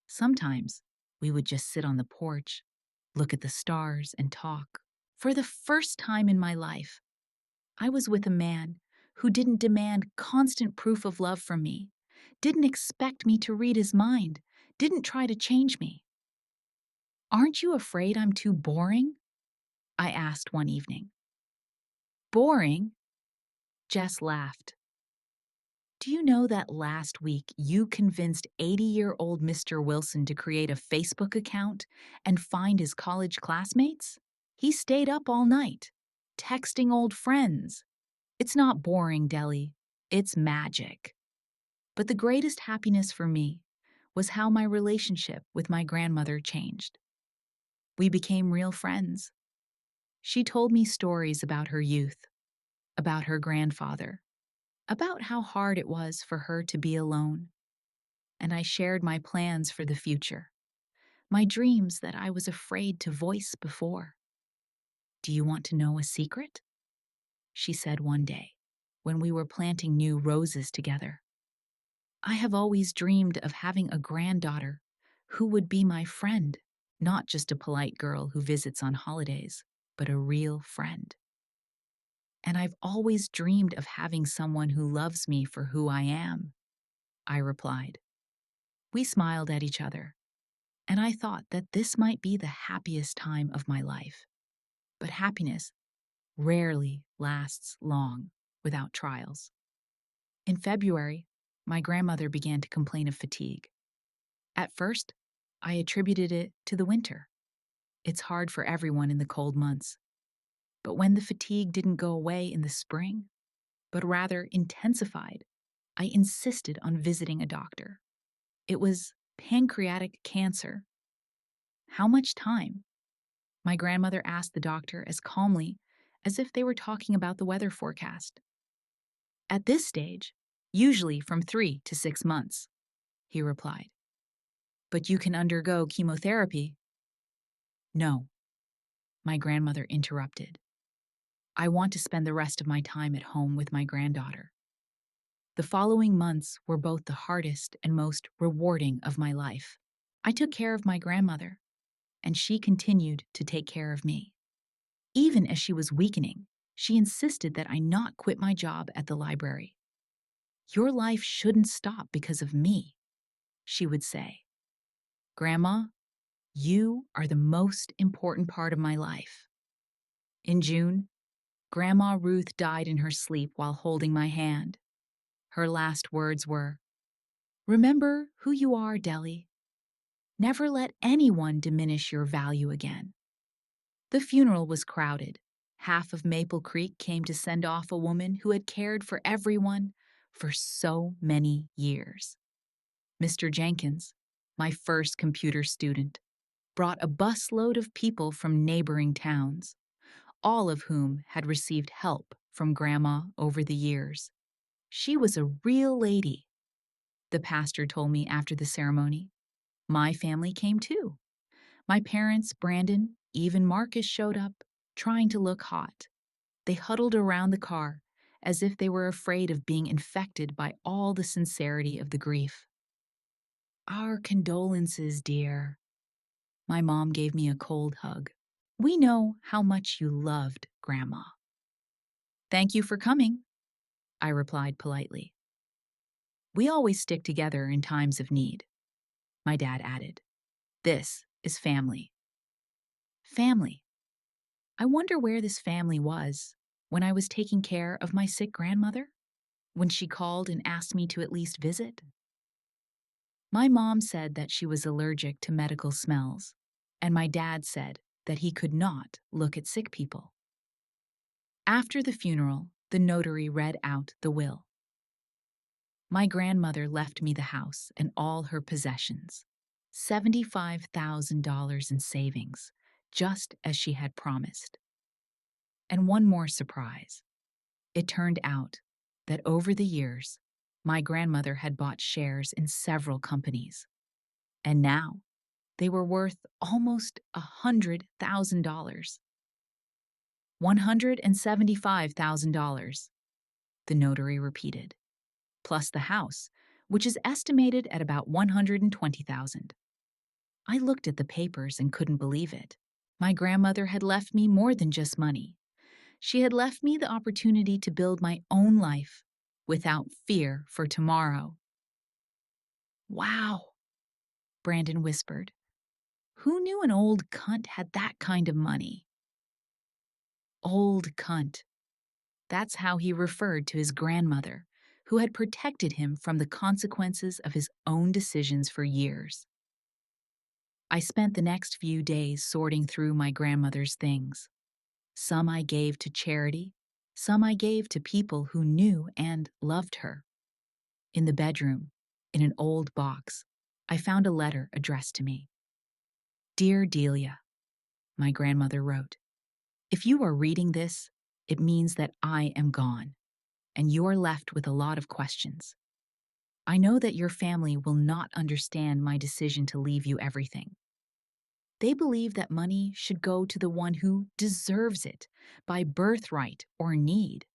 Sometimes we would just sit on the porch, look at the stars, and talk. For the first time in my life, I was with a man who didn't demand constant proof of love from me, didn't expect me to read his mind, didn't try to change me. "Aren't you afraid I'm too boring?" I asked one evening. "Boring?" Jess laughed. "Do you know that last week you convinced 80-year-old Mr. Wilson to create a Facebook account and find his college classmates? He stayed up all night, texting old friends. It's not boring, Deli. It's magic." But the greatest happiness for me was how my relationship with my grandmother changed. We became real friends. She told me stories about her youth, about her grandfather, about how hard it was for her to be alone. And I shared my plans for the future, my dreams that I was afraid to voice before. "Do you want to know a secret?" she said one day, when we were planting new roses together. "I have always dreamed of having a granddaughter who would be my friend, not just a polite girl who visits on holidays, but a real friend. And I've always dreamed of having someone who loves me for who I am," I replied. We smiled at each other, and I thought that this might be the happiest time of my life. But happiness rarely lasts long without trials. In February, my grandmother began to complain of fatigue. At first, I attributed it to the winter. It's hard for everyone in the cold months. But when the fatigue didn't go away in the spring, but rather intensified, I insisted on visiting a doctor. It was pancreatic cancer. "How much time?" my grandmother asked the doctor as calmly as if they were talking about the weather forecast. "At this stage, usually from 3 to 6 months," he replied. "But you can undergo chemotherapy." "No," my grandmother interrupted. "I want to spend the rest of my time at home with my granddaughter." The following months were both the hardest and most rewarding of my life. I took care of my grandmother, and she continued to take care of me. Even as she was weakening, she insisted that I not quit my job at the library. "Your life shouldn't stop because of me," she would say. "Grandma, you are the most important part of my life." In June, Grandma Ruth died in her sleep while holding my hand. Her last words were, "Remember who you are, Deli. Never let anyone diminish your value again." The funeral was crowded, Half of Maple Creek came to send off a woman who had cared for everyone for so many years. Mr. Jenkins, my first computer student, brought a busload of people from neighboring towns, all of whom had received help from Grandma over the years. She was a real lady, the pastor told me after the ceremony. My family came too. My parents, Brandon, even Marcus showed up, trying to look hot. They huddled around the car as if they were afraid of being infected by all the sincerity of the grief. Our condolences, dear. My mom gave me a cold hug. We know how much you loved Grandma. Thank you for coming, I replied politely. We always stick together in times of need, my dad added. This is family. Family. I wonder where this family was when I was taking care of my sick grandmother, when she called and asked me to at least visit. My mom said that she was allergic to medical smells, and my dad said that he could not look at sick people. After the funeral, the notary read out the will. My grandmother left me the house and all her possessions, $75,000 in savings, just as she had promised. And one more surprise. It turned out that over the years, my grandmother had bought shares in several companies, and now they were worth almost $100,000. $175,000, the notary repeated, plus the house, which is estimated at about $120,000. I looked at the papers and couldn't believe it. My grandmother had left me more than just money. She had left me the opportunity to build my own life without fear for tomorrow. Wow, Brandon whispered. Who knew an old cunt had that kind of money? Old cunt. That's how he referred to his grandmother, who had protected him from the consequences of his own decisions for years. I spent the next few days sorting through my grandmother's things. Some I gave to charity, some I gave to people who knew and loved her. In the bedroom, in an old box, I found a letter addressed to me. Dear Delia, my grandmother wrote, if you are reading this, it means that I am gone, and you are left with a lot of questions. I know that your family will not understand my decision to leave you everything. They believe that money should go to the one who deserves it by birthright or need.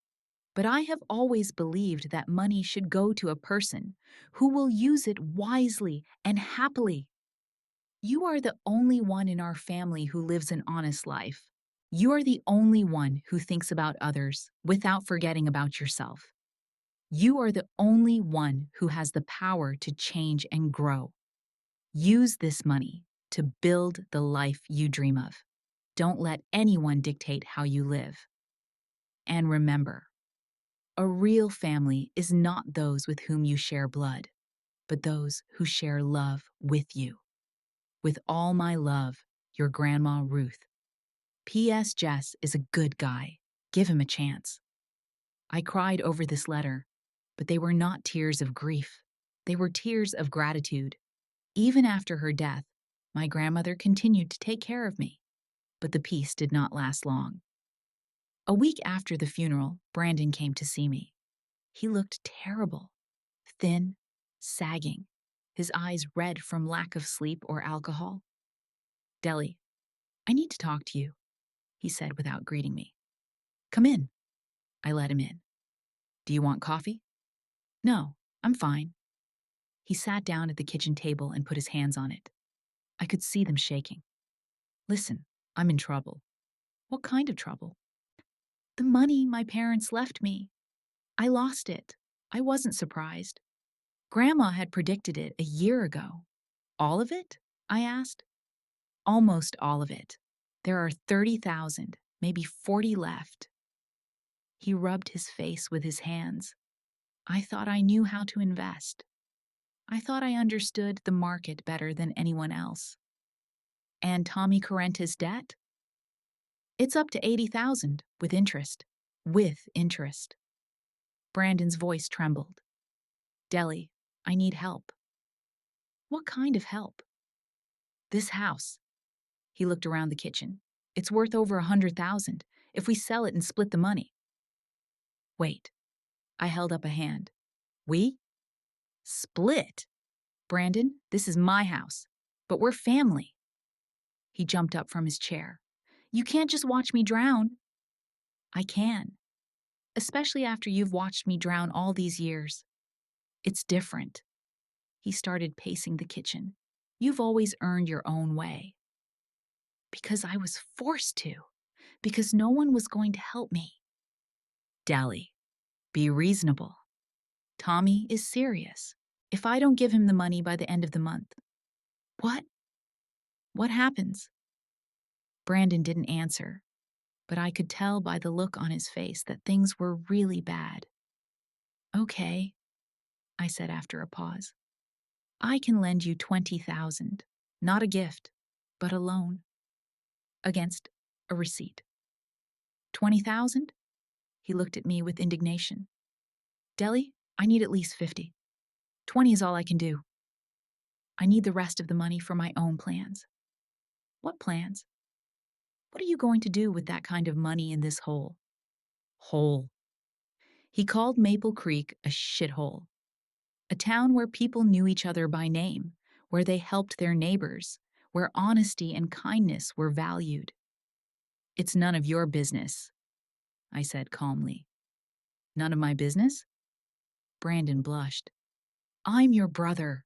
But I have always believed that money should go to a person who will use it wisely and happily. You are the only one in our family who lives an honest life. You are the only one who thinks about others without forgetting about yourself. You are the only one who has the power to change and grow. Use this money to build the life you dream of. Don't let anyone dictate how you live. And remember, a real family is not those with whom you share blood, but those who share love with you. With all my love, your Grandma Ruth. P.S. Jess is a good guy. Give him a chance. I cried over this letter, but they were not tears of grief. They were tears of gratitude. Even after her death, my grandmother continued to take care of me, but the peace did not last long. A week after the funeral, Brandon came to see me. He looked terrible, thin, sagging, his eyes red from lack of sleep or alcohol. Deli, I need to talk to you, he said without greeting me. Come in. I let him in. Do you want coffee? No, I'm fine. He sat down at the kitchen table and put his hands on it. I could see them shaking. Listen, I'm in trouble. What kind of trouble? The money my parents left me. I lost it. I wasn't surprised. Grandma had predicted it a year ago. All of it? I asked. Almost all of it. There are 30,000, maybe 40 left. He rubbed his face with his hands. I thought I knew how to invest. I thought I understood the market better than anyone else. And Tommy Correnta's debt? It's up to 80,000 with interest. With interest. Brandon's voice trembled. Deli, I need help. What kind of help? This house. He looked around the kitchen. It's worth over 100,000 if we sell it and split the money. Wait. I held up a hand. We? Split? Brandon, this is my house. But we're family. He jumped up from his chair. You can't just watch me drown. I can. Especially after you've watched me drown all these years. It's different. He started pacing the kitchen. You've always earned your own way. Because I was forced to. Because no one was going to help me. Dally, be reasonable. Tommy is serious. If I don't give him the money by the end of the month, what? What happens? Brandon didn't answer, but I could tell by the look on his face that things were really bad. Okay, I said after a pause. I can lend you 20,000, not a gift, but a loan, against a receipt. 20,000? He looked at me with indignation. Deli, I need at least 50. 20 is all I can do. I need the rest of the money for my own plans. What plans? What are you going to do with that kind of money in this hole? Hole. He called Maple Creek a shithole. A town where people knew each other by name, where they helped their neighbors, where honesty and kindness were valued. It's none of your business, I said calmly. None of my business? Brandon blushed. I'm your brother.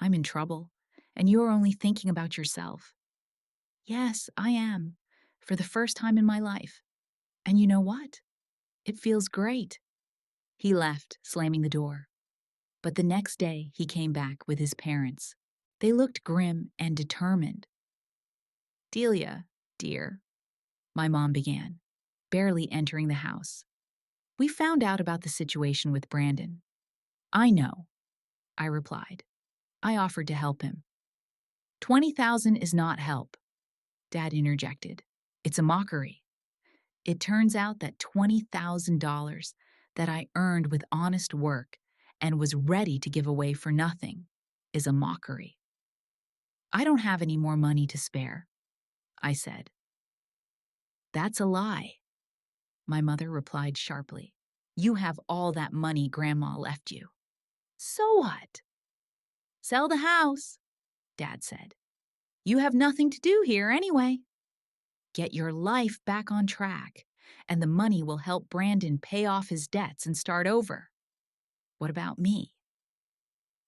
I'm in trouble, and you're only thinking about yourself. Yes, I am, for the first time in my life. And you know what? It feels great. He left, slamming the door. But the next day, he came back with his parents. They looked grim and determined. Delia, dear, my mom began, barely entering the house. We found out about the situation with Brandon. I know, I replied. I offered to help him. 20,000 is not help, Dad interjected. It's a mockery. It turns out that $20,000 that I earned with honest work and was ready to give away for nothing is a mockery. I don't have any more money to spare, I said. That's a lie, my mother replied sharply. You have all that money Grandma left you. So what? Sell the house, Dad said. You have nothing to do here anyway. Get your life back on track, and the money will help Brandon pay off his debts and start over. What about me?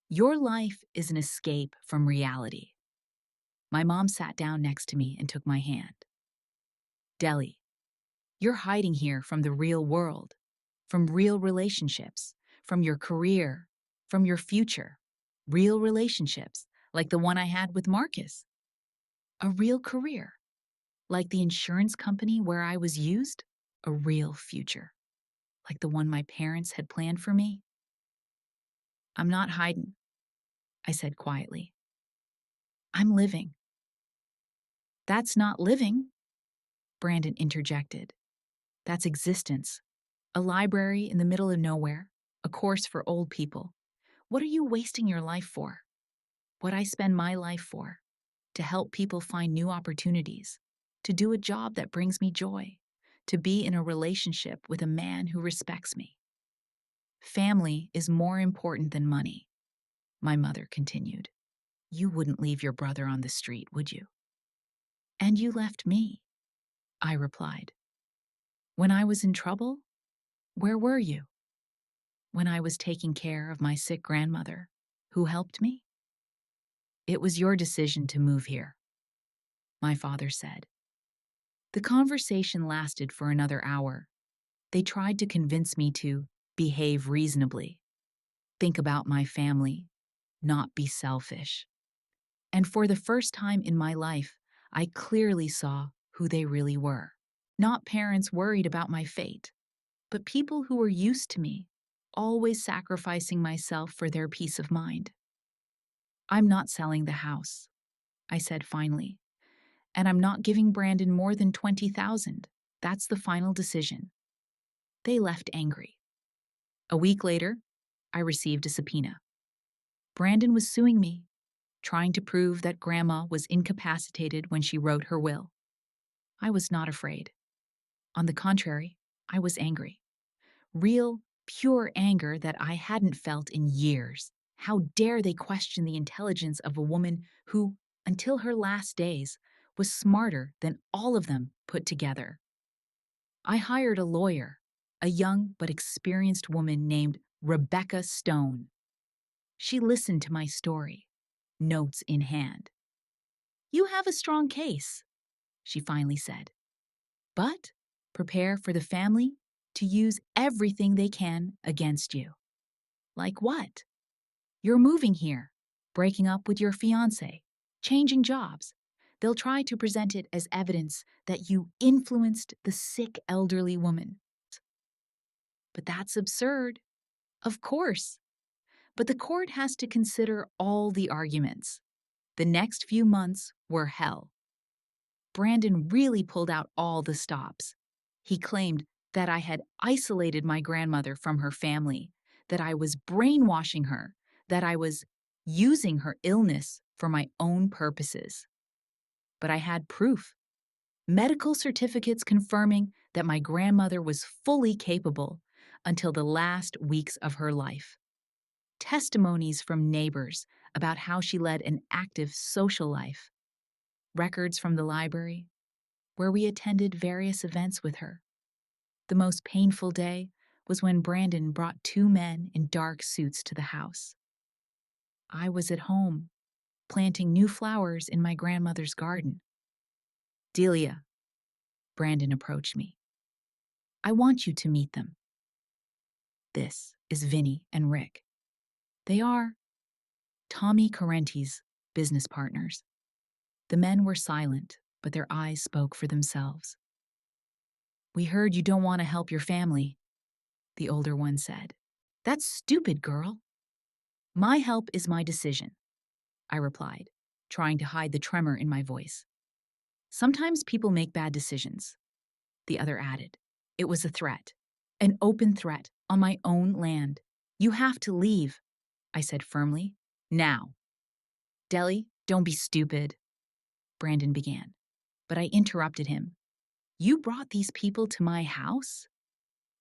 Your life is an escape from reality. My mom sat down next to me and took my hand. Deli, you're hiding here from the real world, from real relationships, from your career, from your future. Real relationships, like the one I had with Marcus. A real career, like the insurance company where I was used. A real future, like the one my parents had planned for me. I'm not hiding, I said quietly. I'm living. That's not living, Brandon interjected. That's existence. A library in the middle of nowhere, a course for old people. What are you wasting your life for? What I spend my life for? To help people find new opportunities, to do a job that brings me joy, to be in a relationship with a man who respects me. Family is more important than money, my mother continued. You wouldn't leave your brother on the street, would you? And you left me, I replied. When I was in trouble, where were you? When I was taking care of my sick grandmother, who helped me? It was your decision to move here, my father said. The conversation lasted for another hour. They tried to convince me to behave reasonably, think about my family, not be selfish. And for the first time in my life, I clearly saw who they really were. Not parents worried about my fate, but people who were used to me, always sacrificing myself for their peace of mind. I'm not selling the house, I said finally, and I'm not giving Brandon more than 20,000. That's the final decision." They left angry. A week later, I received a subpoena. Brandon was suing me, trying to prove that Grandma was incapacitated when she wrote her will. I was not afraid. On the contrary, I was angry. Real, pure anger that I hadn't felt in years. How dare they question the intelligence of a woman who, until her last days, was smarter than all of them put together. I hired a lawyer, a young but experienced woman named Rebecca Stone. She listened to my story, notes in hand. "You have a strong case," she finally said. "But prepare for the family to use everything they can against you." "Like what?" "You're moving here, breaking up with your fiancé, changing jobs. They'll try to present it as evidence that you influenced the sick elderly woman." "But that's absurd." "Of course. But the court has to consider all the arguments. The next few months were hell." Brandon really pulled out all the stops. He claimed that I had isolated my grandmother from her family, that I was brainwashing her, that I was using her illness for my own purposes. But I had proof. Medical certificates confirming that my grandmother was fully capable until the last weeks of her life. Testimonies from neighbors about how she led an active social life. Records from the library, where we attended various events with her. The most painful day was when Brandon brought two men in dark suits to the house. I was at home, planting new flowers in my grandmother's garden. "Delia," Brandon approached me, "I want you to meet them. This is Vinny and Rick. They are Tommy Carenti's business partners." The men were silent, but their eyes spoke for themselves. "We heard you don't want to help your family," the older one said. "That's stupid, girl." "My help is my decision," I replied, trying to hide the tremor in my voice. "Sometimes people make bad decisions," the other added. It was a threat, an open threat on my own land. "You have to leave," I said firmly. "Now." "Deli, don't be stupid," Brandon began, but I interrupted him. "You brought these people to my house?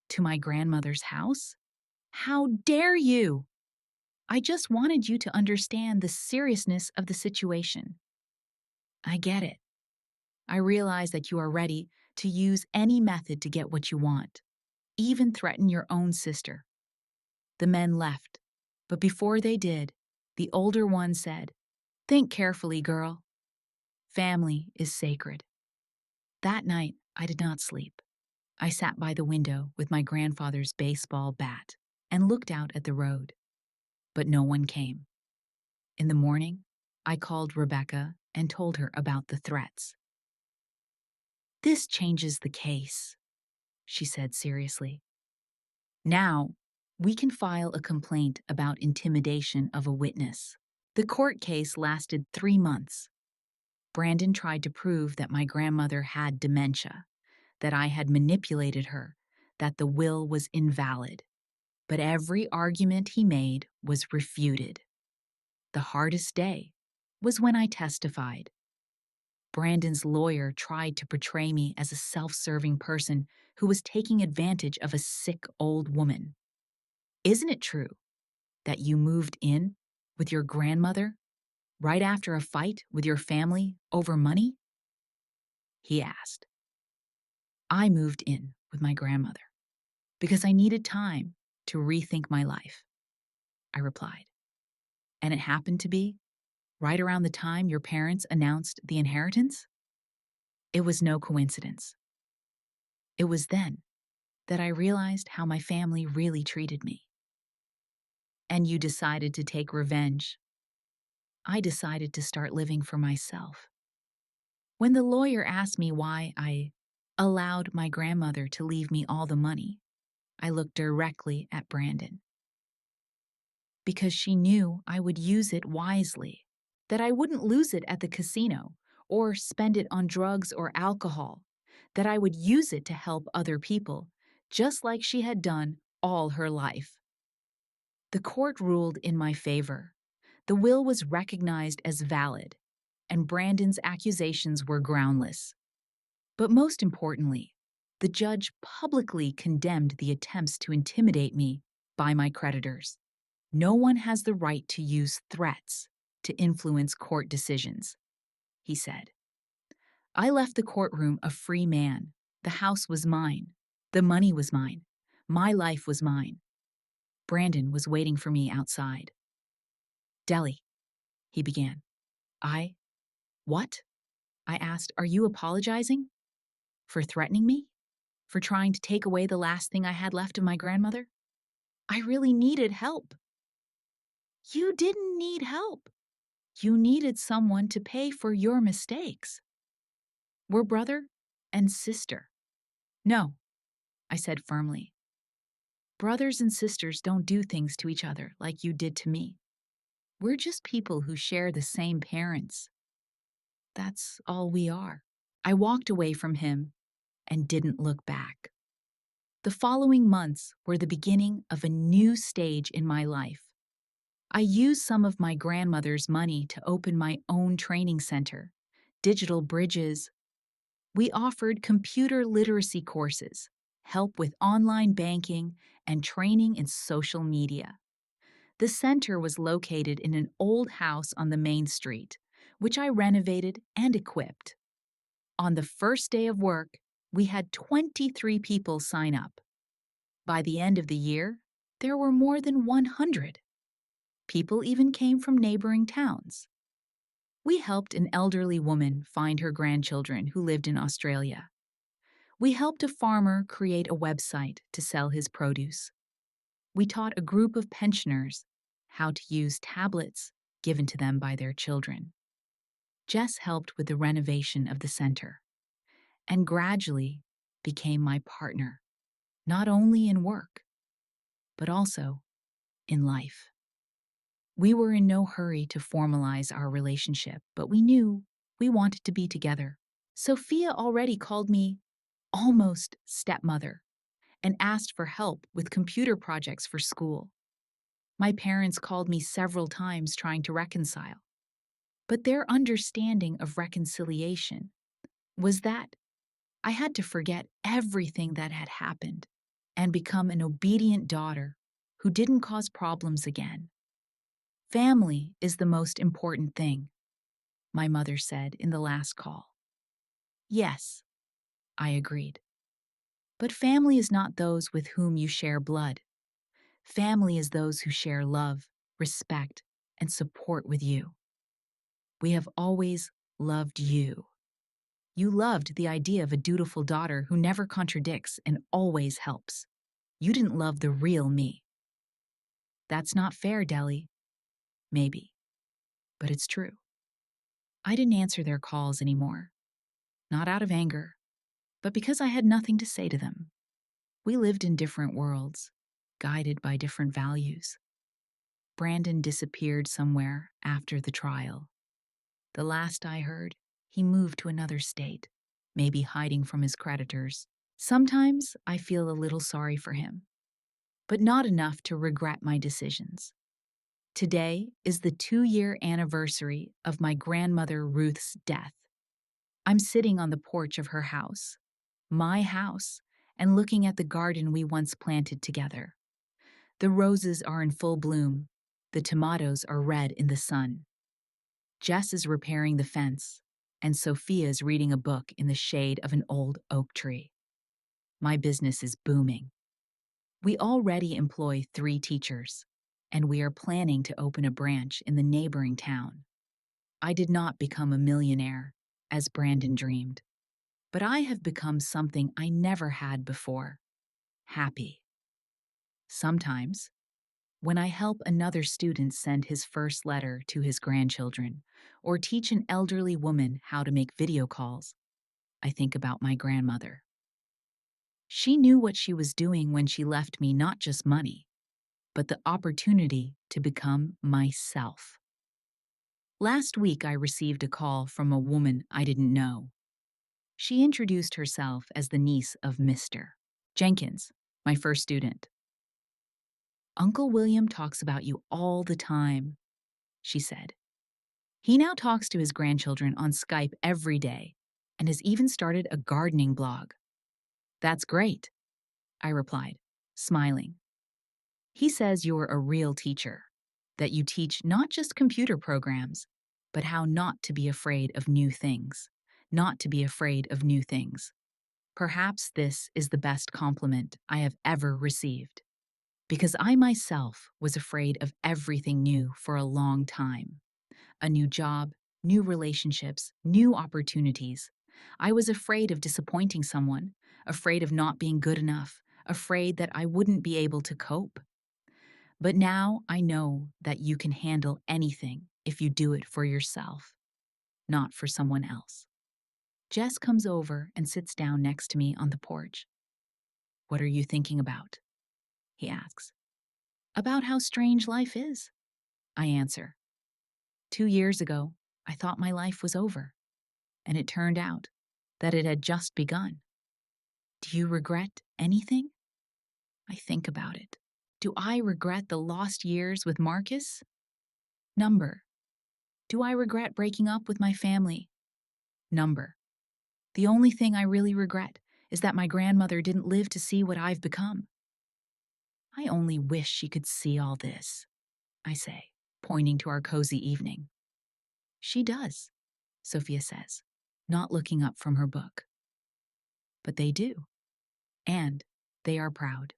To my grandmother's house? How dare you?" "I just wanted you to understand the seriousness of the situation." "I get it. I realize that you are ready to use any method to get what you want, even threaten your own sister." The men left, but before they did, the older one said, "Think carefully, girl. Family is sacred." That night, I did not sleep. I sat by the window with my grandfather's baseball bat and looked out at the road. But no one came. In the morning, I called Rebecca and told her about the threats. "This changes the case," she said seriously. "Now, we can file a complaint about intimidation of a witness." The court case lasted 3 months. Brandon tried to prove that my grandmother had dementia, that I had manipulated her, that the will was invalid. But every argument he made was refuted. The hardest day was when I testified. Brandon's lawyer tried to portray me as a self-serving person who was taking advantage of a sick old woman. "Isn't it true that you moved in with your grandmother right after a fight with your family over money?" he asked. "I moved in with my grandmother because I needed time to rethink my life," I replied. "And it happened to be right around the time your parents announced the inheritance?" It was no coincidence. It was then that I realized how my family really treated me. "And you decided to take revenge." "I decided to start living for myself." When the lawyer asked me why I allowed my grandmother to leave me all the money, I looked directly at Brandon. "Because she knew I would use it wisely, that I wouldn't lose it at the casino or spend it on drugs or alcohol, that I would use it to help other people, just like she had done all her life. The court ruled in my favor. The will was recognized as valid, and Brandon's accusations were groundless. But most importantly, the judge publicly condemned the attempts to intimidate me by my creditors. No one has the right to use threats to influence court decisions, he said. I left the courtroom a free man. The house was mine. The money was mine. My life was mine. Brandon was waiting for me outside. Deli, he began. What? I asked. Are you apologizing? For threatening me? For trying to take away the last thing I had left of my grandmother? I really needed help. You didn't need help. You needed someone to pay for your mistakes. We're brother and sister. No, I said firmly. Brothers and sisters don't do things to each other like you did to me. We're just people who share the same parents. That's all we are. I walked away from him and didn't look back. The following months were the beginning of a new stage in my life. I used some of my grandmother's money to open my own training center, Digital Bridges. We offered computer literacy courses, help with online banking, and training in social media. The center was located in an old house on the main street, which I renovated and equipped. On the first day of work, we had 23 people sign up. By the end of the year, there were more than 100. People even came from neighboring towns. We helped an elderly woman find her grandchildren who lived in Australia. We helped a farmer create a website to sell his produce. We taught a group of pensioners how to use tablets given to them by their children. Jess helped with the renovation of the center and gradually became my partner, not only in work, but also in life. We were in no hurry to formalize our relationship, but we knew we wanted to be together. Sophia already called me almost stepmother and asked for help with computer projects for school. My parents called me several times trying to reconcile, but their understanding of reconciliation was that I had to forget everything that had happened and become an obedient daughter who didn't cause problems again. Family is the most important thing, my mother said in the last call. Yes, I agreed. But family is not those with whom you share blood. Family is those who share love, respect, and support with you. We have always loved you. You loved the idea of a dutiful daughter who never contradicts and always helps. You didn't love the real me. That's not fair, Deli. Maybe. But it's true. I didn't answer their calls anymore. Not out of anger, but because I had nothing to say to them. We lived in different worlds, guided by different values. Brandon disappeared somewhere after the trial. The last I heard, he moved to another state, maybe hiding from his creditors. Sometimes I feel a little sorry for him, but not enough to regret my decisions. Today is the 2-year anniversary of my grandmother Ruth's death. I'm sitting on the porch of her house, my house, and looking at the garden we once planted together. The roses are in full bloom. The tomatoes are red in the sun. Jess is repairing the fence, and Sophia is reading a book in the shade of an old oak tree. My business is booming. We already employ 3 teachers, and we are planning to open a branch in the neighboring town. I did not become a millionaire, as Brandon dreamed, but I have become something I never had before: happy. Sometimes, when I help another student send his first letter to his grandchildren, or teach an elderly woman how to make video calls, I think about my grandmother. She knew what she was doing when she left me not just money, but the opportunity to become myself. Last week, I received a call from a woman I didn't know. She introduced herself as the niece of Mr. Jenkins, my first student. Uncle William talks about you all the time, she said. He now talks to his grandchildren on Skype every day and has even started a gardening blog. That's great, I replied, smiling. He says you're a real teacher, that you teach not just computer programs, but how not to be afraid of new things, not to be afraid of new things. Perhaps this is the best compliment I have ever received, because I myself was afraid of everything new for a long time. A new job, new relationships, new opportunities. I was afraid of disappointing someone, afraid of not being good enough, afraid that I wouldn't be able to cope. But now I know that you can handle anything if you do it for yourself, not for someone else. Jess comes over and sits down next to me on the porch. "What are you thinking about?" he asks. "About how strange life is," I answer. 2 years ago, I thought my life was over, and it turned out that it had just begun. Do you regret anything? I think about it. Do I regret the lost years with Marcus? Number. Do I regret breaking up with my family? Number. The only thing I really regret is that my grandmother didn't live to see what I've become. I only wish she could see all this, I say, pointing to our cozy evening. She does, Sophia says, not looking up from her book. But they do, and they are proud.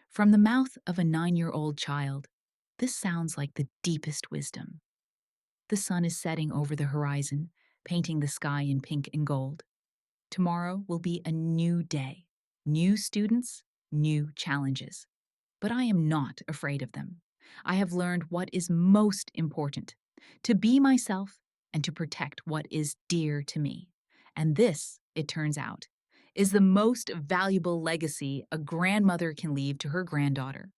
From the mouth of a 9-year-old child, this sounds like the deepest wisdom. The sun is setting over the horizon, painting the sky in pink and gold. Tomorrow will be a new day, new students, new challenges. But I am not afraid of them. I have learned what is most important, to be myself and to protect what is dear to me. And this, it turns out, is the most valuable legacy a grandmother can leave to her granddaughter.